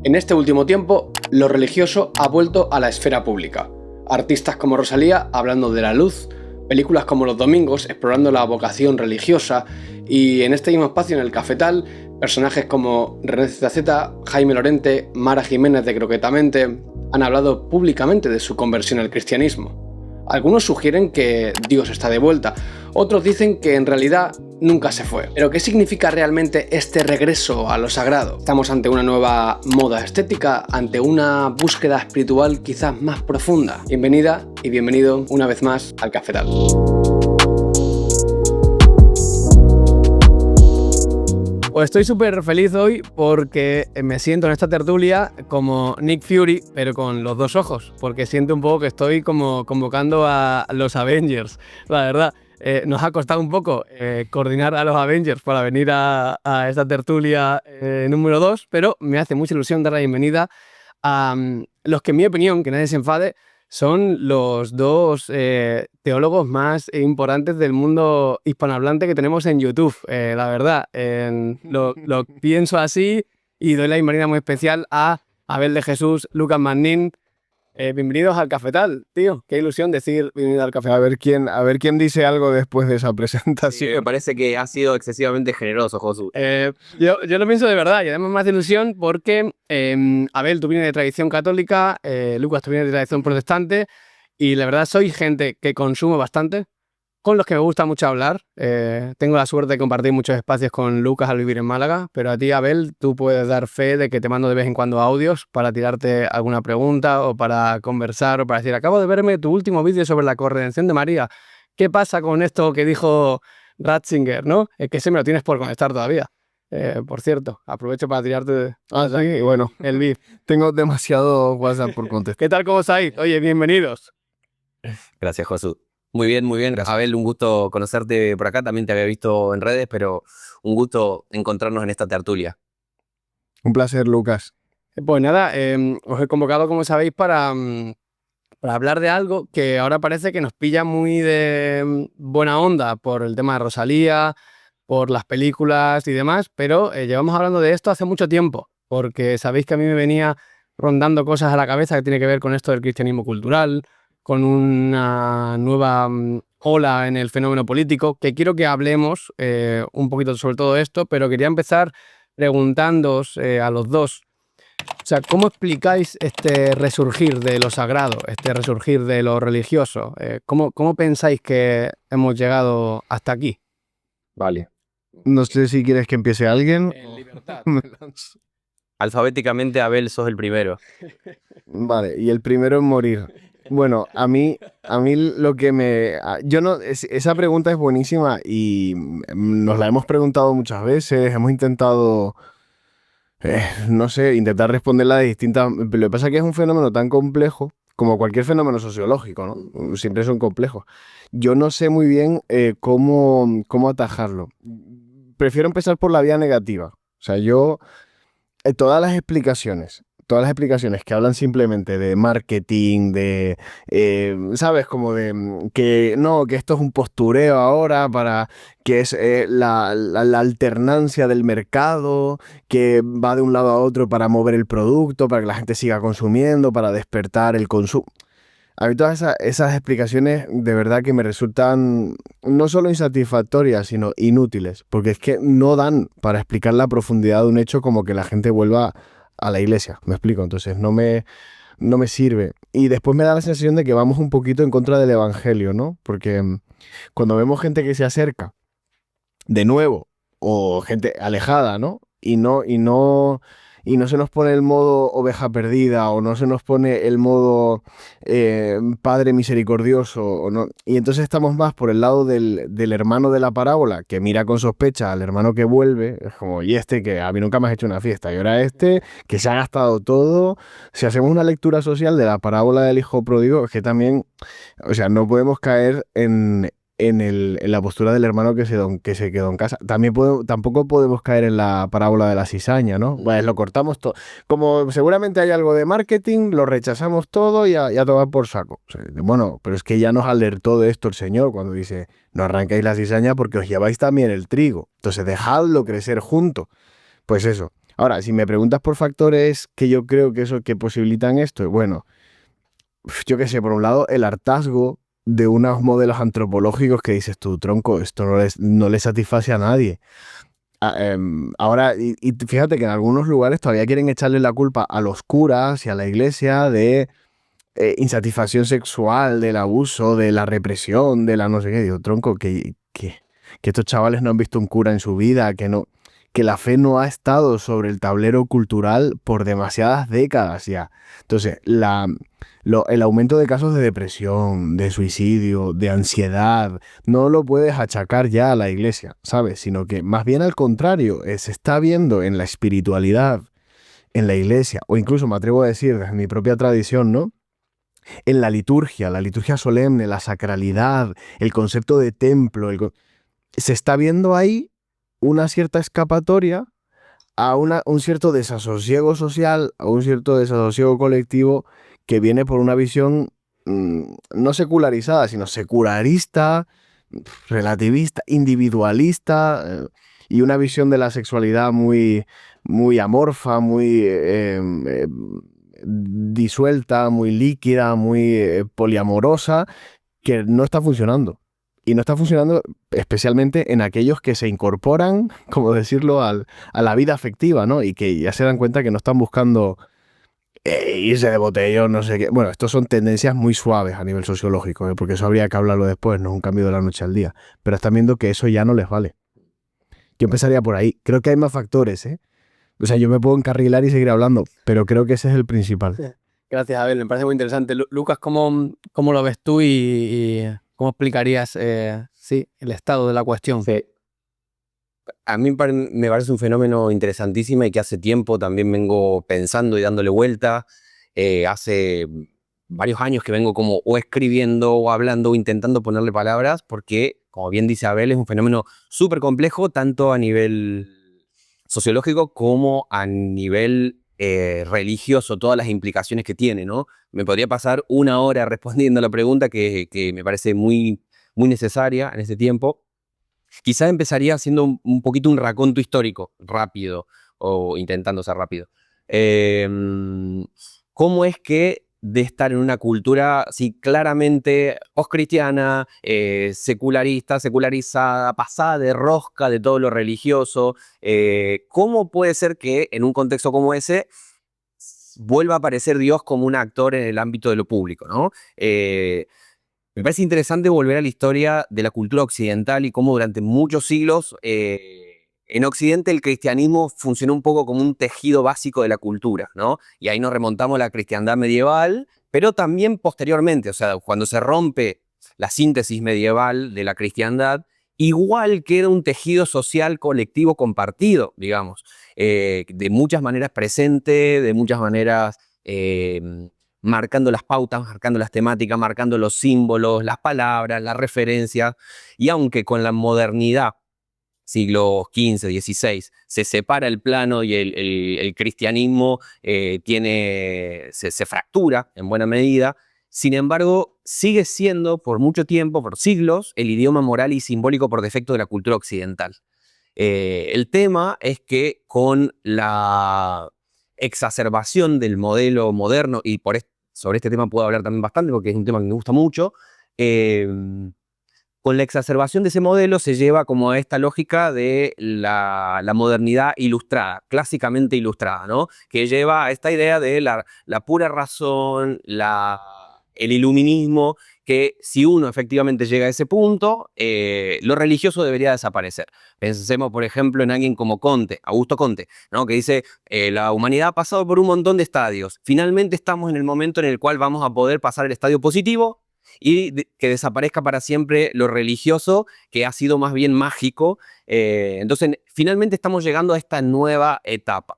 En este último tiempo, lo religioso ha vuelto a la esfera pública. Artistas como Rosalía hablando de la luz, películas como Los Domingos explorando la vocación religiosa y en este mismo espacio, en el Cafetal, personajes como René ZZ, Jaime Lorente, Mara Jiménez de Croquetamente han hablado públicamente de su conversión al cristianismo. Algunos sugieren que Dios está de vuelta, otros dicen que en realidad nunca se fue. Pero ¿qué significa realmente este regreso a lo sagrado? ¿Estamos ante una nueva moda estética? ¿Ante una búsqueda espiritual quizás más profunda? Bienvenida y bienvenido una vez más al Cafetal. Pues estoy súper feliz hoy porque me siento en esta tertulia como Nick Fury, pero con los dos ojos, porque siento un poco que estoy como convocando a los Avengers, la verdad. Nos ha costado un poco coordinar a los Avengers para venir a esta tertulia número 2, pero me hace mucha ilusión dar la bienvenida a los que, en mi opinión, que nadie se enfade, son los dos teólogos más importantes del mundo hispanohablante que tenemos en YouTube, la verdad. Lo pienso así y doy la bienvenida muy especial a Abel de Jesús, Lucas Magnin. Bienvenidos al Cafetal, tío. Qué ilusión decir bienvenido al Cafetal. A ver quién dice algo después de esa presentación. Sí, me parece que ha sido excesivamente generoso, Josu. Yo lo pienso de verdad y además me hace ilusión porque Abel, tú vienes de tradición católica, Lucas, tú vienes de tradición protestante y la verdad soy gente que consumo bastante, con los que me gusta mucho hablar. Tengo la suerte de compartir muchos espacios con Lucas al vivir en Málaga, pero a ti, Abel, tú puedes dar fe de que te mando de vez en cuando audios para tirarte alguna pregunta o para conversar o para decir, acabo de verme tu último vídeo sobre la corredención de María. ¿Qué pasa con esto que dijo Ratzinger, no? Es que ese me lo tienes por conectar todavía. Por cierto, aprovecho para tirarte Sí, bueno, el beef. tengo demasiado WhatsApp por contestar. ¿Qué tal, cómo estáis? Oye, bienvenidos. Gracias, Josu. Muy bien, muy bien. Gracias. Abel, un gusto conocerte por acá. También te había visto en redes, pero un gusto encontrarnos en esta tertulia. Un placer, Lucas. Pues nada, os he convocado, como sabéis, para hablar de algo que ahora parece que nos pilla muy de buena onda por el tema de Rosalía, por las películas y demás, pero llevamos hablando de esto hace mucho tiempo, porque sabéis que a mí me venía rondando cosas a la cabeza que tiene que ver con esto del cristianismo cultural, con una nueva ola en el fenómeno político, que quiero que hablemos un poquito sobre todo esto, pero quería empezar preguntándoos a los dos, o sea, ¿cómo explicáis este resurgir de lo sagrado, este resurgir de lo religioso? ¿Cómo pensáis que hemos llegado hasta aquí? Vale. No sé si quieres que empiece alguien. En libertad. Alfabéticamente, Abel, sos el primero. Vale, y el primero en morir. Bueno, a mí lo que esa pregunta es buenísima y nos la hemos preguntado muchas veces, hemos intentado, no sé, intentar responderla de distintas. Pero lo que pasa es que es un fenómeno tan complejo como cualquier fenómeno sociológico, ¿no? Siempre son complejos. Yo no sé muy bien cómo atajarlo. Prefiero empezar por la vía negativa. O sea, todas las explicaciones que hablan simplemente de marketing, ¿sabes? Como de que no, que esto es un postureo ahora para que es la alternancia del mercado, que va de un lado a otro para mover el producto, para que la gente siga consumiendo, para despertar el consumo. A mí todas esas explicaciones de verdad que me resultan no solo insatisfactorias, sino inútiles, porque es que no dan para explicar la profundidad de un hecho como que la gente vuelva a la iglesia, me explico, entonces no me sirve. Y después me da la sensación de que vamos un poquito en contra del evangelio, ¿no? Porque cuando vemos gente que se acerca de nuevo, o gente alejada, ¿no? Y no se nos pone el modo oveja perdida, o no se nos pone el modo padre misericordioso, o no, y entonces estamos más por el lado del hermano de la parábola, que mira con sospecha al hermano que vuelve, es como, y este que a mí nunca me has hecho una fiesta, y ahora este que se ha gastado todo. Si hacemos una lectura social de la parábola del hijo pródigo, es que también, o sea, no podemos caer en la postura del hermano que se quedó en casa. Tampoco podemos caer en la parábola de la cizaña, ¿no? Pues lo cortamos todo. Como seguramente hay algo de marketing, lo rechazamos todo y a tomar por saco. O sea, bueno, pero es que ya nos alertó de esto el Señor cuando dice, no arrancáis la cizaña porque os lleváis también el trigo. Entonces dejadlo crecer junto. Pues eso. Ahora, si me preguntas por factores que yo creo que eso que posibilitan esto, bueno, yo qué sé, por un lado, el hartazgo de unos modelos antropológicos que dices tú, tronco, esto no le satisface a nadie. Ahora, y fíjate que en algunos lugares todavía quieren echarle la culpa a los curas y a la iglesia de insatisfacción sexual, del abuso, de la represión, de la no sé qué. Digo, tronco, que estos chavales no han visto un cura en su vida, que la fe no ha estado sobre el tablero cultural por demasiadas décadas ya. Entonces, el aumento de casos de depresión, de suicidio, de ansiedad, no lo puedes achacar ya a la iglesia, ¿sabes? Sino que más bien al contrario, se está viendo en la espiritualidad, en la iglesia, o incluso me atrevo a decir desde mi propia tradición, ¿no? En la liturgia solemne, la sacralidad, el concepto de templo, se está viendo ahí una cierta escapatoria a un cierto desasosiego social, a un cierto desasosiego colectivo que viene por una visión no secularizada, sino secularista, relativista, individualista, y una visión de la sexualidad muy amorfa, muy disuelta, muy líquida, muy poliamorosa, que no está funcionando. Y no está funcionando especialmente en aquellos que se incorporan, como decirlo, a la vida afectiva, ¿no? Y que ya se dan cuenta que no están buscando irse de botellón, no sé qué. Bueno, estos son tendencias muy suaves a nivel sociológico, ¿eh? Porque eso habría que hablarlo después, no es un cambio de la noche al día. Pero están viendo que eso ya no les vale. Yo empezaría por ahí. Creo que hay más factores, ¿eh? O sea, yo me puedo encarrilar y seguir hablando, pero creo que ese es el principal. Gracias, Abel. Me parece muy interesante. Lucas, ¿cómo lo ves tú y cómo explicarías sí, el estado de la cuestión? Sí. A mí me parece un fenómeno interesantísimo y que hace tiempo también vengo pensando y dándole vuelta. Hace varios años que vengo como o escribiendo o hablando o intentando ponerle palabras porque, como bien dice Abel, es un fenómeno súper complejo tanto a nivel sociológico como a nivel religioso, todas las implicaciones que tiene, ¿no? Me podría pasar una hora respondiendo a la pregunta que me parece muy, muy necesaria en este tiempo. Quizá empezaría haciendo un poquito un raconto histórico, rápido, o intentando ser rápido. ¿Cómo es que de estar en una cultura, sí, claramente postcristiana, secularista, secularizada, pasada de rosca de todo lo religioso, cómo puede ser que en un contexto como ese vuelva a aparecer Dios como un actor en el ámbito de lo público, ¿no? Me parece interesante volver a la historia de la cultura occidental y cómo durante muchos siglos en Occidente el cristianismo funcionó un poco como un tejido básico de la cultura, ¿no? Y ahí nos remontamos a la cristiandad medieval, pero también posteriormente, o sea, cuando se rompe la síntesis medieval de la cristiandad, igual queda un tejido social colectivo compartido, digamos, de muchas maneras presente, de muchas maneras marcando las pautas, marcando las temáticas, marcando los símbolos, las palabras, las referencias, y aunque con la modernidad, siglos XV, XVI, se separa el plano y el cristianismo se fractura en buena medida, sin embargo, sigue siendo por mucho tiempo, por siglos, el idioma moral y simbólico por defecto de la cultura occidental. El tema es que con la exacerbación del modelo moderno, y sobre este tema puedo hablar también bastante porque es un tema que me gusta mucho, con la exacerbación de ese modelo se lleva como a esta lógica de la modernidad ilustrada, clásicamente ilustrada, ¿no? Que lleva a esta idea de la pura razón, el iluminismo, que si uno efectivamente llega a ese punto, lo religioso debería desaparecer. Pensemos, por ejemplo, en alguien como Comte, Augusto Comte, ¿no? Que dice, la humanidad ha pasado por un montón de estadios. Finalmente estamos en el momento en el cual vamos a poder pasar el estadio positivo y que desaparezca para siempre lo religioso, que ha sido más bien mágico. Entonces, finalmente estamos llegando a esta nueva etapa.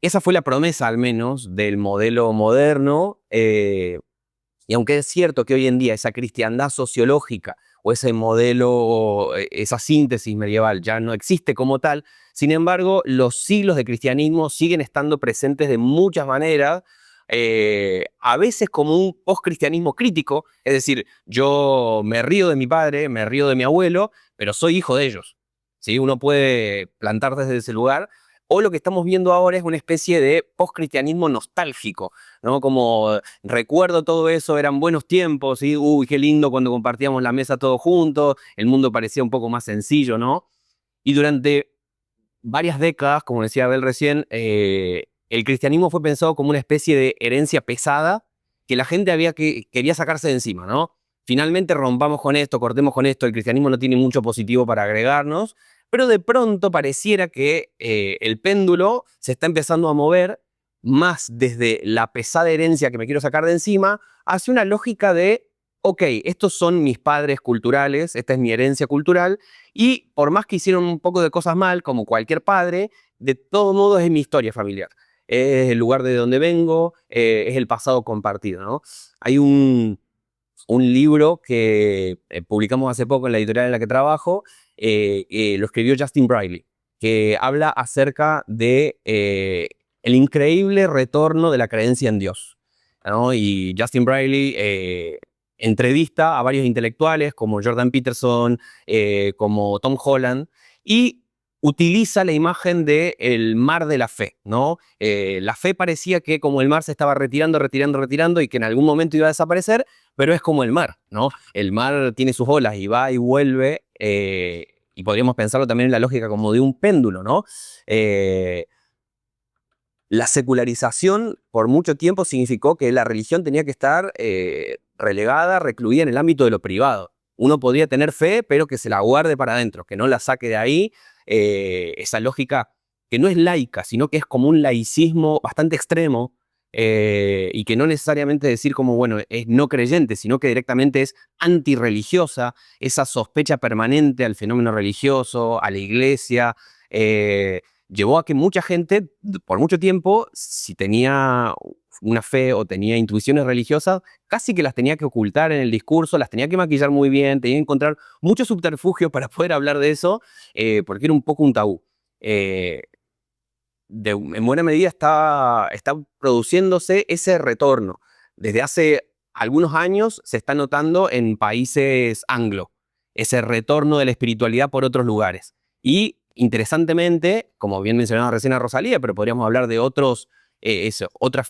Esa fue la promesa, al menos, del modelo moderno. Y aunque es cierto que hoy en día esa cristiandad sociológica o ese modelo, esa síntesis medieval ya no existe como tal, sin embargo, los siglos de cristianismo siguen estando presentes de muchas maneras, a veces como un postcristianismo crítico, es decir, yo me río de mi padre, me río de mi abuelo, pero soy hijo de ellos. ¿Sí? Uno puede plantar desde ese lugar, o lo que estamos viendo ahora es una especie de postcristianismo nostálgico, ¿no? Como recuerdo todo eso, eran buenos tiempos, y uy, qué lindo cuando compartíamos la mesa todos juntos, el mundo parecía un poco más sencillo, ¿no? Y durante varias décadas, como decía Abel recién, el cristianismo fue pensado como una especie de herencia pesada que la gente quería sacarse de encima, ¿no? Finalmente rompamos con esto, cortemos con esto, el cristianismo no tiene mucho positivo para agregarnos, pero de pronto pareciera que el péndulo se está empezando a mover más desde la pesada herencia que me quiero sacar de encima hacia una lógica de, ok, estos son mis padres culturales, esta es mi herencia cultural, y por más que hicieron un poco de cosas mal, como cualquier padre, de todo modo es mi historia familiar. Es el lugar de donde vengo, es el pasado compartido, ¿no? Hay un libro que publicamos hace poco en la editorial en la que trabajo, lo escribió Justin Briley, que habla acerca de el increíble retorno de la creencia en Dios, ¿no? Y Justin Briley entrevista a varios intelectuales como Jordan Peterson, como Tom Holland, y utiliza la imagen del mar de la fe, ¿no? La fe parecía que como el mar se estaba retirando, retirando, retirando y que en algún momento iba a desaparecer, pero es como el mar, ¿no? El mar tiene sus olas y va y vuelve, y podríamos pensarlo también en la lógica como de un péndulo, ¿no? La secularización por mucho tiempo significó que la religión tenía que estar relegada, recluida en el ámbito de lo privado. Uno podía tener fe, pero que se la guarde para adentro, que no la saque de ahí. Esa lógica que no es laica, sino que es como un laicismo bastante extremo, y que no necesariamente decir como, bueno, es no creyente, sino que directamente es antirreligiosa, esa sospecha permanente al fenómeno religioso, a la iglesia, llevó a que mucha gente, por mucho tiempo, si tenía una fe o tenía intuiciones religiosas, casi que las tenía que ocultar en el discurso, las tenía que maquillar muy bien, tenía que encontrar muchos subterfugios para poder hablar de eso, porque era un poco un tabú. En buena medida está produciéndose ese retorno. Desde hace algunos años se está notando en países anglo, ese retorno de la espiritualidad por otros lugares. Y interesantemente, como bien mencionaba recién a Rosalía, pero podríamos hablar de otras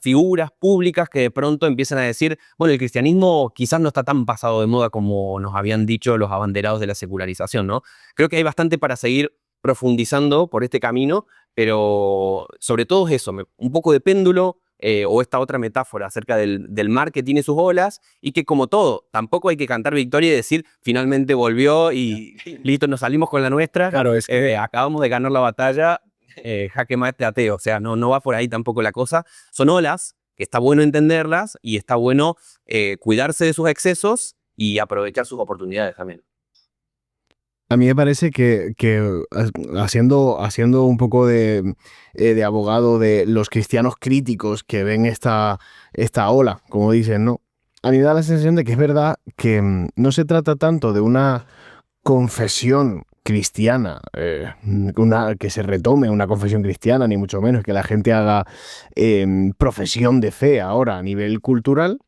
figuras públicas que de pronto empiezan a decir, bueno, el cristianismo quizás no está tan pasado de moda como nos habían dicho los abanderados de la secularización, ¿no? Creo que hay bastante para seguir profundizando por este camino, pero sobre todo es eso, un poco de péndulo, o esta otra metáfora acerca del mar que tiene sus olas y que como todo, tampoco hay que cantar victoria y decir finalmente volvió y listo, nos salimos con la nuestra. Claro, es acabamos de ganar la batalla, jaque mate ateo, o sea, no va por ahí tampoco la cosa. Son olas que está bueno entenderlas y está bueno cuidarse de sus excesos y aprovechar sus oportunidades también. A mí me parece que haciendo un poco de abogado de los cristianos críticos que ven esta ola, como dicen, ¿no? A mí me da la sensación de que es verdad que no se trata tanto de una confesión cristiana, que se retome una confesión cristiana, ni mucho menos, que la gente haga profesión de fe ahora a nivel cultural.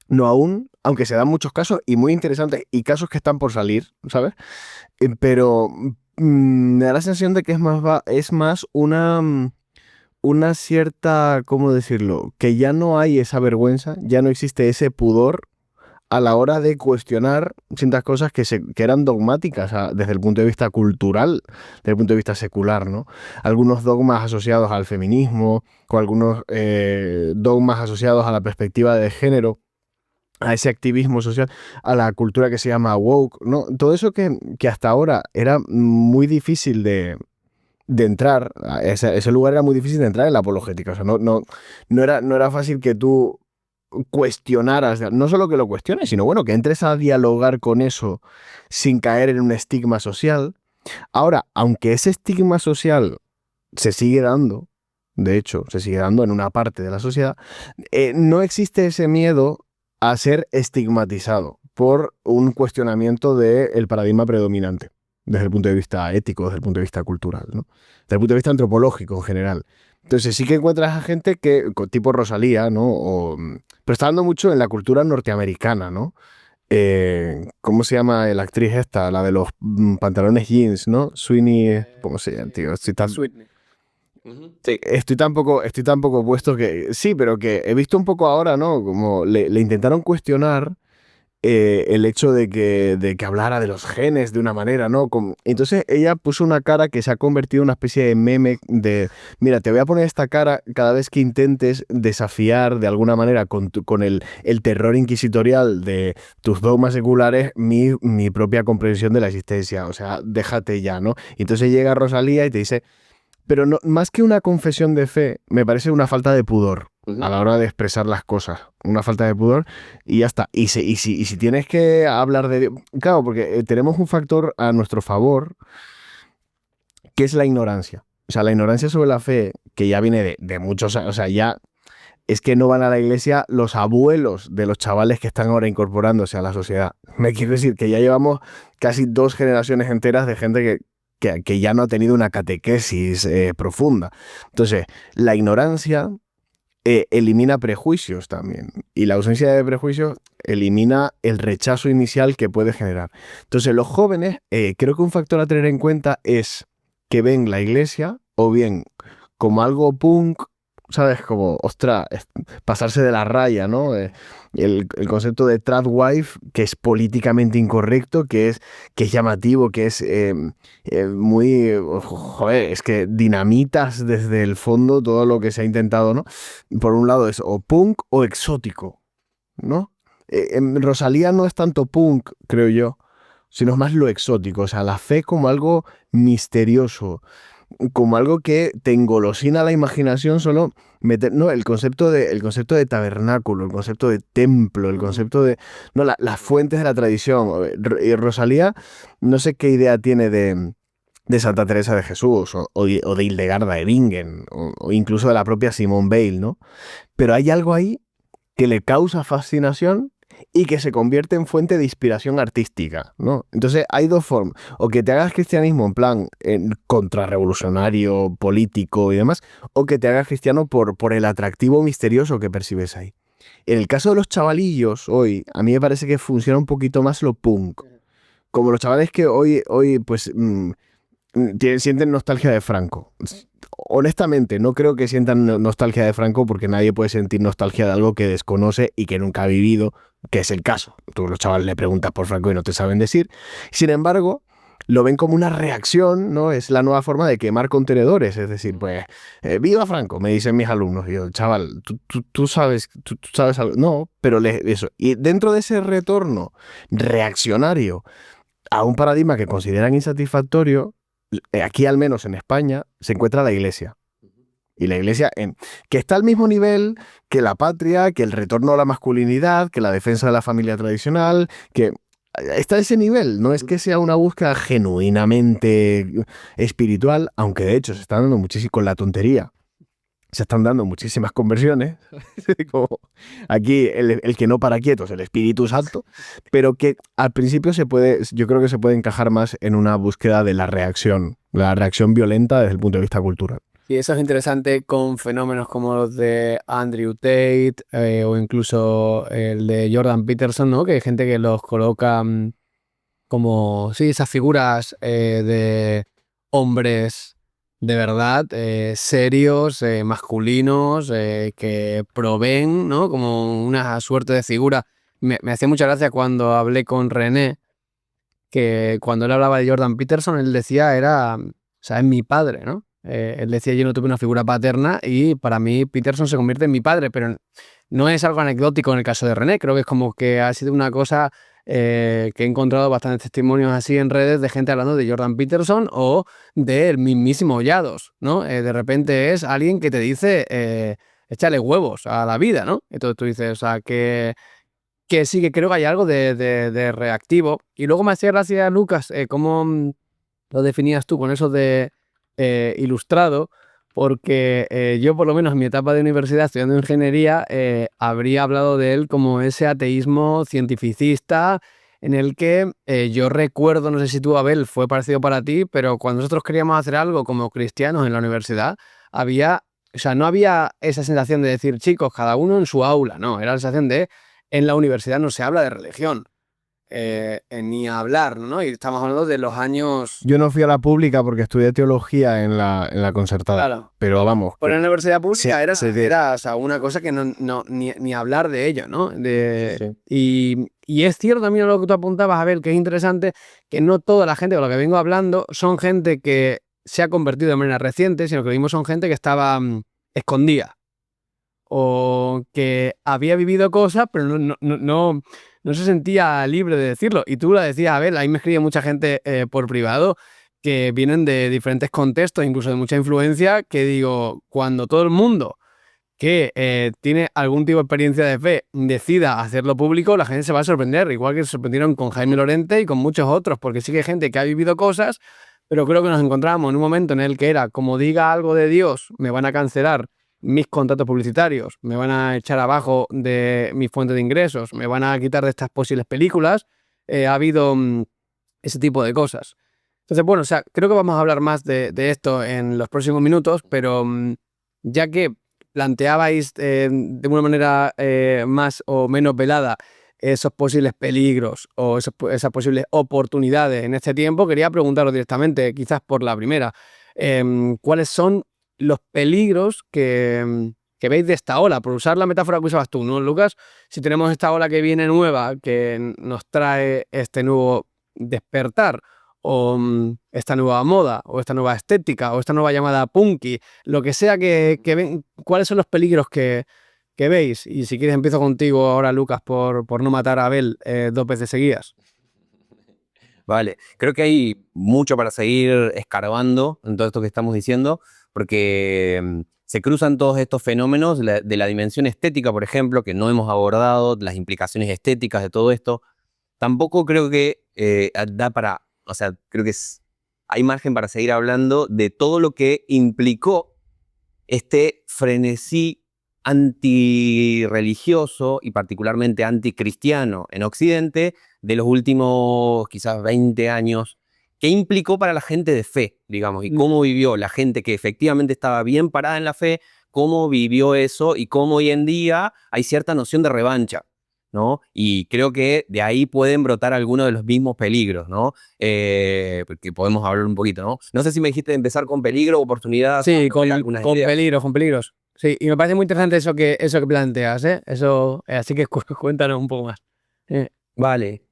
No aún, aunque se dan muchos casos y muy interesantes y casos que están por salir, ¿sabes? Pero me da la sensación de que es más una cierta, ¿cómo decirlo? Que ya no hay esa vergüenza, ya no existe ese pudor a la hora de cuestionar ciertas cosas que eran dogmáticas desde el punto de vista cultural, desde el punto de vista secular, ¿no? Algunos dogmas asociados al feminismo o algunos dogmas asociados a la perspectiva de género, a ese activismo social, a la cultura que se llama woke, ¿no? Todo eso que hasta ahora era muy difícil de entrar, ese lugar era muy difícil de entrar en la apologética, o sea, no era fácil que tú cuestionaras, no solo que lo cuestiones, sino bueno, que entres a dialogar con eso sin caer en un estigma social. Ahora, aunque ese estigma social se sigue dando, de hecho, se sigue dando en una parte de la sociedad, no existe ese miedo a ser estigmatizado por un cuestionamiento del paradigma predominante, desde el punto de vista ético, desde el punto de vista cultural, ¿no? Desde el punto de vista antropológico en general. Entonces sí que encuentras a gente tipo Rosalía, ¿no? Pero está dando mucho en la cultura norteamericana, ¿no? ¿Cómo se llama la actriz esta? La de los pantalones jeans, ¿no? Sweeney, ¿cómo se llama, tío? Estoy tan... Sí, estoy tan poco puesto que sí, pero que he visto un poco ahora, ¿no? Como le intentaron cuestionar el hecho de que hablara de los genes de una manera, ¿no? Entonces ella puso una cara que se ha convertido en una especie de meme de, mira, te voy a poner esta cara cada vez que intentes desafiar de alguna manera con el terror inquisitorial de tus dogmas seculares mi propia comprensión de la existencia. O sea, déjate ya, ¿no? Y entonces llega Rosalía y te dice, pero no, más que una confesión de fe, me parece una falta de pudor a la hora de expresar las cosas. Una falta de pudor y ya está. Y si tienes que hablar de Dios... Claro, porque tenemos un factor a nuestro favor que es la ignorancia. O sea, la ignorancia sobre la fe, que ya viene de muchos años. O sea, ya es que no van a la iglesia los abuelos de los chavales que están ahora incorporándose a la sociedad. Me quiero decir que ya llevamos casi 2 generaciones enteras de gente que ya no ha tenido una catequesis profunda. Entonces, la ignorancia elimina prejuicios también. Y la ausencia de prejuicios elimina el rechazo inicial que puede generar. Entonces, los jóvenes, creo que un factor a tener en cuenta es que ven la iglesia o bien como algo punk, ¿sabes? Como, ostras, pasarse de la raya, ¿no? El concepto de tradwife, que es políticamente incorrecto, que es llamativo, que es muy... Joder, es que dinamitas desde el fondo todo lo que se ha intentado, ¿no? Por un lado es o punk o exótico, ¿no? Rosalía no es tanto punk, creo yo, sino más lo exótico, o sea, la fe como algo misterioso, como algo que te engolosina la imaginación solo meter, no, el concepto de tabernáculo, el concepto de templo, el concepto de, no, las fuentes de la tradición. Y Rosalía, no sé qué idea tiene de Santa Teresa de Jesús o de Hildegarda de Bingen o incluso de la propia Simone Weil, ¿no? Pero hay algo ahí que le causa fascinación y que se convierte en fuente de inspiración artística, ¿no? Entonces hay 2 formas, o que te hagas cristianismo en plan contrarrevolucionario, político y demás, o que te hagas cristiano por el atractivo misterioso que percibes ahí. En el caso de los chavalillos hoy, a mí me parece que funciona un poquito más lo punk. Como los chavales que hoy pues sienten nostalgia de Franco. Honestamente, no creo que sientan nostalgia de Franco porque nadie puede sentir nostalgia de algo que desconoce y que nunca ha vivido, que es el caso. Tú a los chavales le preguntas por Franco y no te saben decir. Sin embargo, lo ven como una reacción, ¿no? Es la nueva forma de quemar contenedores. Es decir, pues, ¡viva Franco! Me dicen mis alumnos. Y yo, chaval, tú sabes algo. No, pero eso. Y dentro de ese retorno reaccionario a un paradigma que consideran insatisfactorio, aquí al menos en España, se encuentra la Iglesia. Y la Iglesia que está al mismo nivel que la patria, que el retorno a la masculinidad, que la defensa de la familia tradicional, que está a ese nivel. No es que sea una búsqueda genuinamente espiritual, aunque de hecho se están dando muchísimo con la tontería. Se están dando muchísimas conversiones, como aquí el que no para quieto es el Espíritu Santo, pero que al principio yo creo que se puede encajar más en una búsqueda de la reacción violenta desde el punto de vista cultural. Y eso es interesante con fenómenos como los de Andrew Tate o incluso el de Jordan Peterson, ¿no? Que hay gente que los coloca como, sí, esas figuras de hombres de verdad, serios, masculinos, que proveen, ¿no? Como una suerte de figura. Me hacía mucha gracia cuando hablé con René, que cuando él hablaba de Jordan Peterson, él decía o sea, es mi padre, ¿no? Él decía, yo no tuve una figura paterna y para mí Peterson se convierte en mi padre, pero no es algo anecdótico en el caso de René, creo que es como que ha sido una cosa que he encontrado bastantes testimonios así en redes de gente hablando de Jordan Peterson o del mismísimo Hollados, ¿no? De repente es alguien que te dice, échale huevos a la vida, ¿no? Entonces tú dices, o sea, que sí, que creo que hay algo de reactivo. Y luego me hacía gracia, Lucas, cómo lo definías tú con eso de ilustrado, porque yo por lo menos en mi etapa de universidad estudiando ingeniería habría hablado de él como ese ateísmo cientificista en el que yo recuerdo, no sé si tú, Abel, fue parecido para ti, pero cuando nosotros queríamos hacer algo como cristianos en la universidad, o sea, no había esa sensación de decir, chicos, cada uno en su aula, no, era la sensación de, en la universidad no se habla de religión. ni hablar, ¿no? Y estamos hablando de los años... Yo no fui a la pública porque estudié teología en la concertada. Claro. Pero vamos. Por la universidad pública Sí, era o sea, una cosa que ni hablar de ello, ¿no? Y es cierto también lo que tú apuntabas, Abel, que es interesante, que no toda la gente con la que vengo hablando son gente que se ha convertido de manera reciente, sino que lo mismo son gente que estaba escondida o que había vivido cosas, pero no se sentía libre de decirlo. Y tú lo decías, Abel, ahí me escribe mucha gente por privado que vienen de diferentes contextos, incluso de mucha influencia, que digo, cuando todo el mundo que tiene algún tipo de experiencia de fe decida hacerlo público, la gente se va a sorprender, igual que se sorprendieron con Jaime Lorente y con muchos otros, porque sí que hay gente que ha vivido cosas, pero creo que nos encontramos en un momento en el que era, como diga algo de Dios, me van a cancelar mis contratos publicitarios, me van a echar abajo de mi fuente de ingresos, me van a quitar de estas posibles películas, ha habido ese tipo de cosas. Entonces, bueno, o sea, creo que vamos a hablar más de esto en los próximos minutos, pero ya que planteabais de una manera más o menos velada esos posibles peligros o esas posibles oportunidades en este tiempo, quería preguntaros directamente, quizás por la primera, ¿cuáles son los peligros que veis de esta ola? Por usar la metáfora que usabas tú, ¿no, Lucas? Si tenemos esta ola que viene nueva, que nos trae este nuevo despertar, o esta nueva moda, o esta nueva estética, o esta nueva llamada punky, lo que sea que ven, ¿cuáles son los peligros que veis? Y si quieres empiezo contigo ahora, Lucas, por no matar a Abel 2 veces seguidas. Vale, creo que hay mucho para seguir escarbando en todo esto que estamos diciendo, porque se cruzan todos estos fenómenos de la dimensión estética, por ejemplo, que no hemos abordado, las implicaciones estéticas de todo esto. Tampoco creo que da para, o sea, creo que hay margen para seguir hablando de todo lo que implicó este frenesí antirreligioso y particularmente anticristiano en Occidente de los últimos quizás 20 años, que implicó para la gente de fe, digamos, y cómo vivió la gente que efectivamente estaba bien parada en la fe, cómo vivió eso y cómo hoy en día hay cierta noción de revancha, ¿no? Y creo que de ahí pueden brotar algunos de los mismos peligros, ¿no? Porque podemos hablar un poquito, ¿no? No sé si me dijiste de empezar con peligro, oportunidad, Sí, con ideas. peligros, con peligros. Sí, y me parece muy interesante eso que planteas, ¿eh? Eso, así que cuéntanos un poco más. Vale.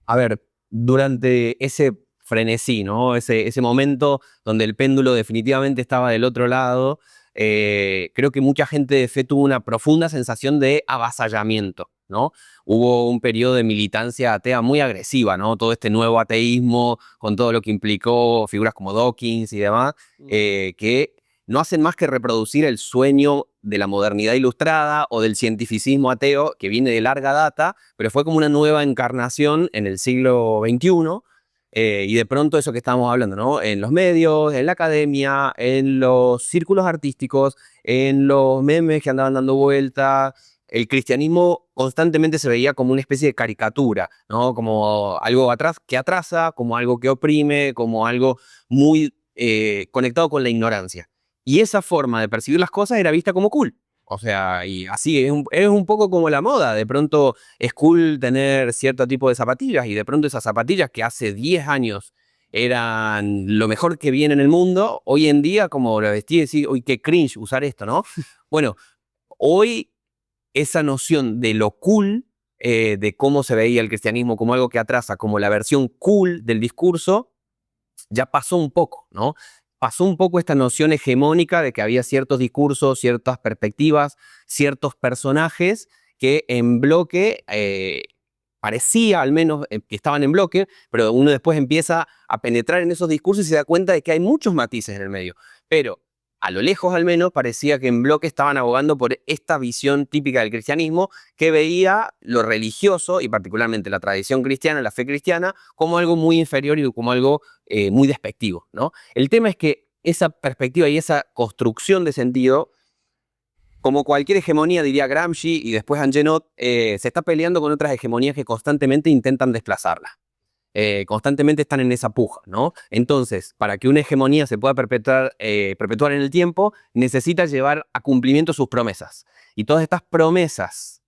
A ver, durante ese frenesí, ¿no? Ese momento donde el péndulo definitivamente estaba del otro lado, creo que mucha gente de fe tuvo una profunda sensación de avasallamiento, ¿no? Hubo un periodo de militancia atea muy agresiva, ¿no? Todo este nuevo ateísmo, con todo lo que implicó figuras como Dawkins y demás, que no hacen más que reproducir el sueño de la modernidad ilustrada o del cientificismo ateo que viene de larga data, pero fue como una nueva encarnación en el siglo XXI. Y de pronto eso que estábamos hablando, ¿no? En los medios, en la academia, en los círculos artísticos, en los memes que andaban dando vueltas, el cristianismo constantemente se veía como una especie de caricatura, ¿no? Como algo que atrasa, como algo que oprime, como algo muy conectado con la ignorancia. Y esa forma de percibir las cosas era vista como cool. O sea, y así es un poco como la moda. De pronto es cool tener cierto tipo de zapatillas y de pronto esas zapatillas que hace 10 años eran lo mejor que viene en el mundo, hoy en día como lo vestí y decís, uy, qué cringe usar esto, ¿no? Bueno, hoy esa noción de lo cool, de cómo se veía el cristianismo como algo que atrasa, como la versión cool del discurso, ya pasó un poco, ¿no? Pasó un poco esta noción hegemónica de que había ciertos discursos, ciertas perspectivas, ciertos personajes que en bloque, parecía al menos que estaban en bloque, pero uno después empieza a penetrar en esos discursos y se da cuenta de que hay muchos matices en el medio. Pero a lo lejos al menos parecía que en bloque estaban abogando por esta visión típica del cristianismo que veía lo religioso y particularmente la tradición cristiana, la fe cristiana, como algo muy inferior y como algo muy despectivo, ¿no? El tema es que esa perspectiva y esa construcción de sentido, como cualquier hegemonía, diría Gramsci y después Angenot, se está peleando con otras hegemonías que constantemente intentan desplazarla. Constantemente están en esa puja, ¿no? Entonces, para que una hegemonía se pueda perpetuar en el tiempo, necesita llevar a cumplimiento sus promesas. Y todas estas promesas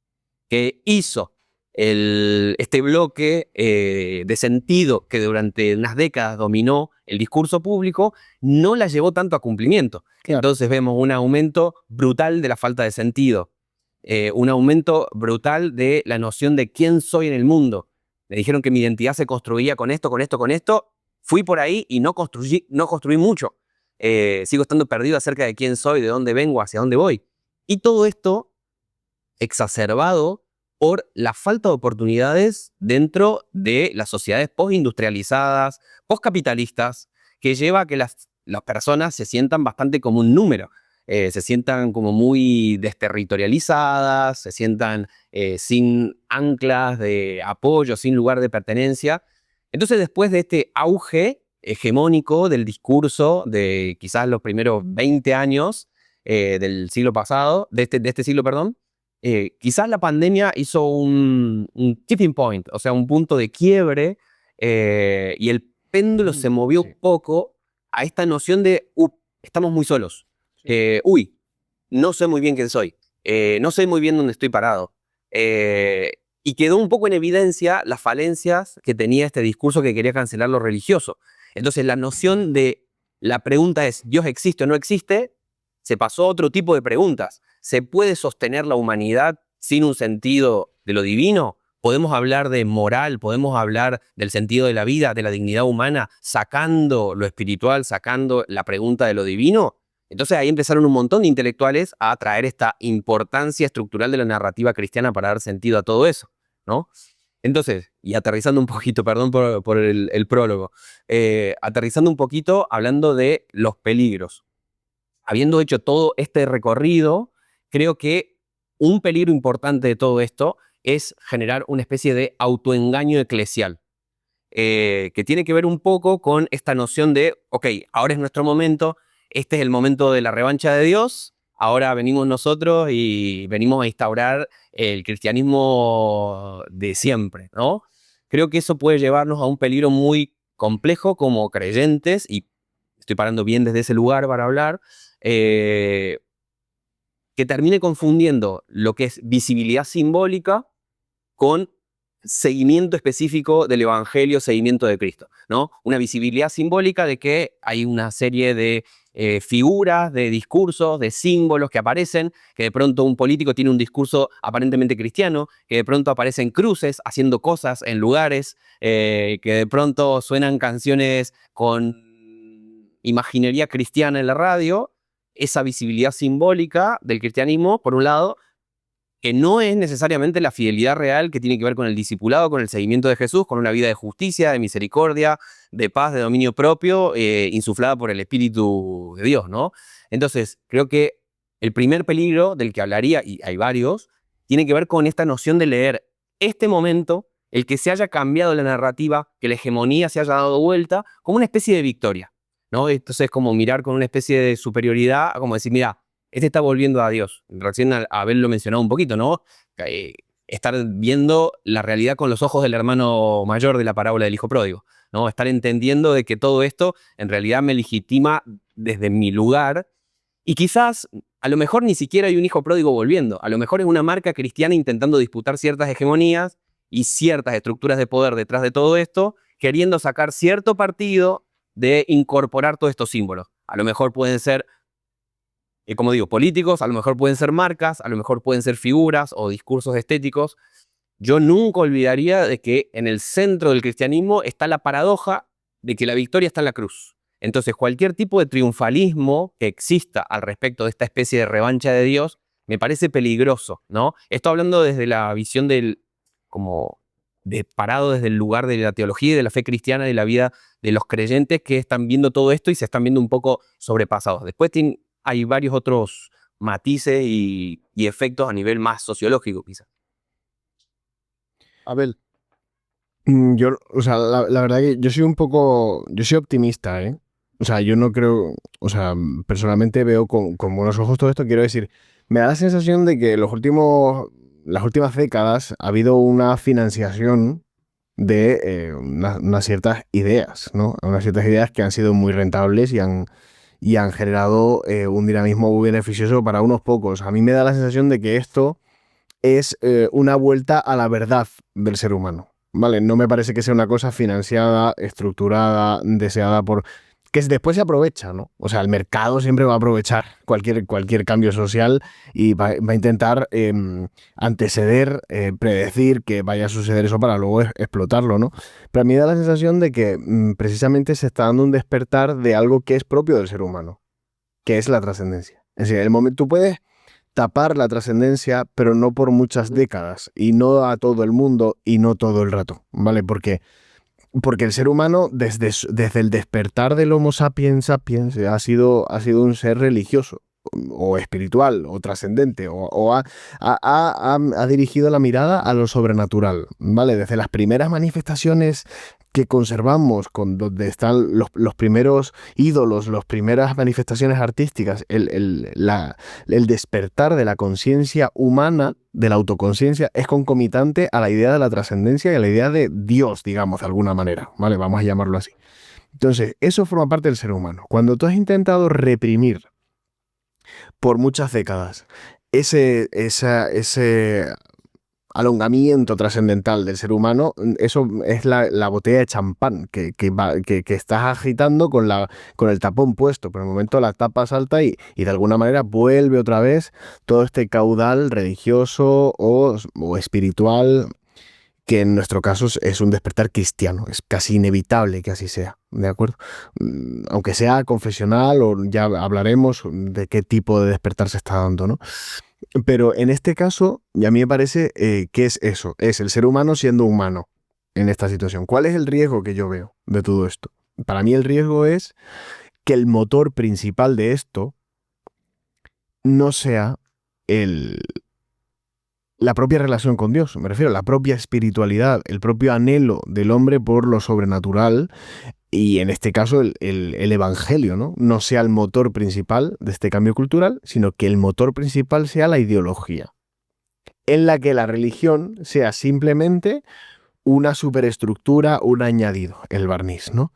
que hizo este bloque de sentido que durante unas décadas dominó el discurso público, no la llevó tanto a cumplimiento. Claro. Entonces vemos un aumento brutal de la falta de sentido, un aumento brutal de la noción de quién soy en el mundo. Me dijeron que mi identidad se construía con esto, con esto, con esto. Fui por ahí y no construí mucho. Sigo estando perdido acerca de quién soy, de dónde vengo, hacia dónde voy. Y todo esto exacerbado por la falta de oportunidades dentro de las sociedades postindustrializadas, postcapitalistas, que lleva a que las personas se sientan bastante como un número, se sientan como muy desterritorializadas, se sientan sin anclas de apoyo, sin lugar de pertenencia. Entonces, después de este auge hegemónico del discurso de quizás los primeros 20 años del siglo pasado, de este siglo, perdón, quizás la pandemia hizo un tipping point, o sea, un punto de quiebre, y el péndulo se movió un poco a esta noción de, estamos muy solos. No sé muy bien quién soy. No sé muy bien dónde estoy parado. Y quedó un poco en evidencia las falencias que tenía este discurso que quería cancelar lo religioso. Entonces, la noción de la pregunta es, ¿Dios existe o no existe? Se pasó a otro tipo de preguntas. ¿Se puede sostener la humanidad sin un sentido de lo divino? ¿Podemos hablar de moral? ¿Podemos hablar del sentido de la vida, de la dignidad humana, sacando lo espiritual, sacando la pregunta de lo divino? Entonces ahí empezaron un montón de intelectuales a traer esta importancia estructural de la narrativa cristiana para dar sentido a todo eso, ¿no? Entonces, y aterrizando un poquito, perdón por el prólogo, aterrizando un poquito hablando de los peligros. Habiendo hecho todo este recorrido, creo que un peligro importante de todo esto es generar una especie de autoengaño eclesial, que tiene que ver un poco con esta noción de, ok, ahora es nuestro momento, este es el momento de la revancha de Dios, ahora venimos nosotros y venimos a instaurar el cristianismo de siempre, ¿no? Creo que eso puede llevarnos a un peligro muy complejo como creyentes, y estoy parando bien desde ese lugar para hablar, que termine confundiendo lo que es visibilidad simbólica con seguimiento específico del Evangelio, seguimiento de Cristo, ¿no? Una visibilidad simbólica de que hay una serie de figuras, de discursos, de símbolos que aparecen, que de pronto un político tiene un discurso aparentemente cristiano, que de pronto aparecen cruces haciendo cosas en lugares, que de pronto suenan canciones con imaginería cristiana en la radio. Esa visibilidad simbólica del cristianismo, por un lado, que no es necesariamente la fidelidad real que tiene que ver con el discipulado, con el seguimiento de Jesús, con una vida de justicia, de misericordia, de paz, de dominio propio, insuflada por el Espíritu de Dios, ¿no? Entonces, creo que el primer peligro del que hablaría, y hay varios, tiene que ver con esta noción de leer este momento, el que se haya cambiado la narrativa, que la hegemonía se haya dado vuelta, como una especie de victoria, ¿no? Entonces, como mirar con una especie de superioridad, como decir, mira, este está volviendo a Dios. Recién Abel lo mencionado un poquito, ¿no? Estar viendo la realidad con los ojos del hermano mayor de la parábola del hijo pródigo, ¿no? Estar entendiendo de que todo esto en realidad me legitima desde mi lugar, y quizás a lo mejor ni siquiera hay un hijo pródigo volviendo. A lo mejor es una marca cristiana intentando disputar ciertas hegemonías y ciertas estructuras de poder detrás de todo esto, queriendo sacar cierto partido de incorporar todos estos símbolos. A lo mejor pueden ser, como digo, políticos, a lo mejor pueden ser marcas, a lo mejor pueden ser figuras o discursos estéticos. Yo nunca olvidaría de que en el centro del cristianismo está la paradoja de que la victoria está en la cruz. Entonces, cualquier tipo de triunfalismo que exista al respecto de esta especie de revancha de Dios me parece peligroso, ¿no? Estoy hablando desde la visión parado desde el lugar de la teología y de la fe cristiana, de la vida de los creyentes que están viendo todo esto y se están viendo un poco sobrepasados. Después hay varios otros matices y efectos a nivel más sociológico, quizás. Abel. Yo, o sea, la verdad que yo soy optimista, ¿eh? O sea, yo no creo, o sea, personalmente veo con buenos ojos todo esto. Quiero decir, me da la sensación de que las últimas décadas ha habido una financiación de unas ciertas ideas, ¿no? Unas ciertas ideas que han sido muy rentables y han generado un dinamismo muy beneficioso para unos pocos. A mí me da la sensación de que esto es una vuelta a la verdad del ser humano. ¿Vale? No me parece que sea una cosa financiada, estructurada, deseada por... que después se aprovecha, ¿no? O sea, el mercado siempre va a aprovechar cualquier cambio social y va a intentar anteceder, predecir que vaya a suceder eso para luego explotarlo, ¿no? Pero a mí me da la sensación de que precisamente se está dando un despertar de algo que es propio del ser humano, que es la trascendencia. Es decir, el momento tú puedes tapar la trascendencia, pero no por muchas décadas, y no a todo el mundo, y no todo el rato, ¿vale? Porque el ser humano, desde el despertar del Homo sapiens sapiens, ha sido un ser religioso, o espiritual, o trascendente, o ha dirigido la mirada a lo sobrenatural, ¿vale? Desde las primeras manifestaciones que conservamos, donde están los primeros ídolos, las primeras manifestaciones artísticas, el despertar de la conciencia humana, de la autoconciencia, es concomitante a la idea de la trascendencia y a la idea de Dios, digamos, de alguna manera, ¿vale? Vamos a llamarlo así. Entonces, eso forma parte del ser humano. Cuando tú has intentado reprimir por muchas décadas ese alongamiento trascendental del ser humano, eso es la botella de champán que estás agitando con el tapón puesto. Por el momento la tapa salta y de alguna manera vuelve otra vez todo este caudal religioso o espiritual, que en nuestro caso es un despertar cristiano. Es casi inevitable que así sea, ¿de acuerdo? Aunque sea confesional, o ya hablaremos de qué tipo de despertar se está dando, ¿no? Pero en este caso, y a mí me parece que es eso, es el ser humano siendo humano en esta situación. ¿Cuál es el riesgo que yo veo de todo esto? Para mí el riesgo es que el motor principal de esto no sea la propia relación con Dios, me refiero a la propia espiritualidad, el propio anhelo del hombre por lo sobrenatural, y en este caso el evangelio, ¿no? No sea el motor principal de este cambio cultural, sino que el motor principal sea la ideología, en la que la religión sea simplemente una superestructura, un añadido, el barniz, ¿no?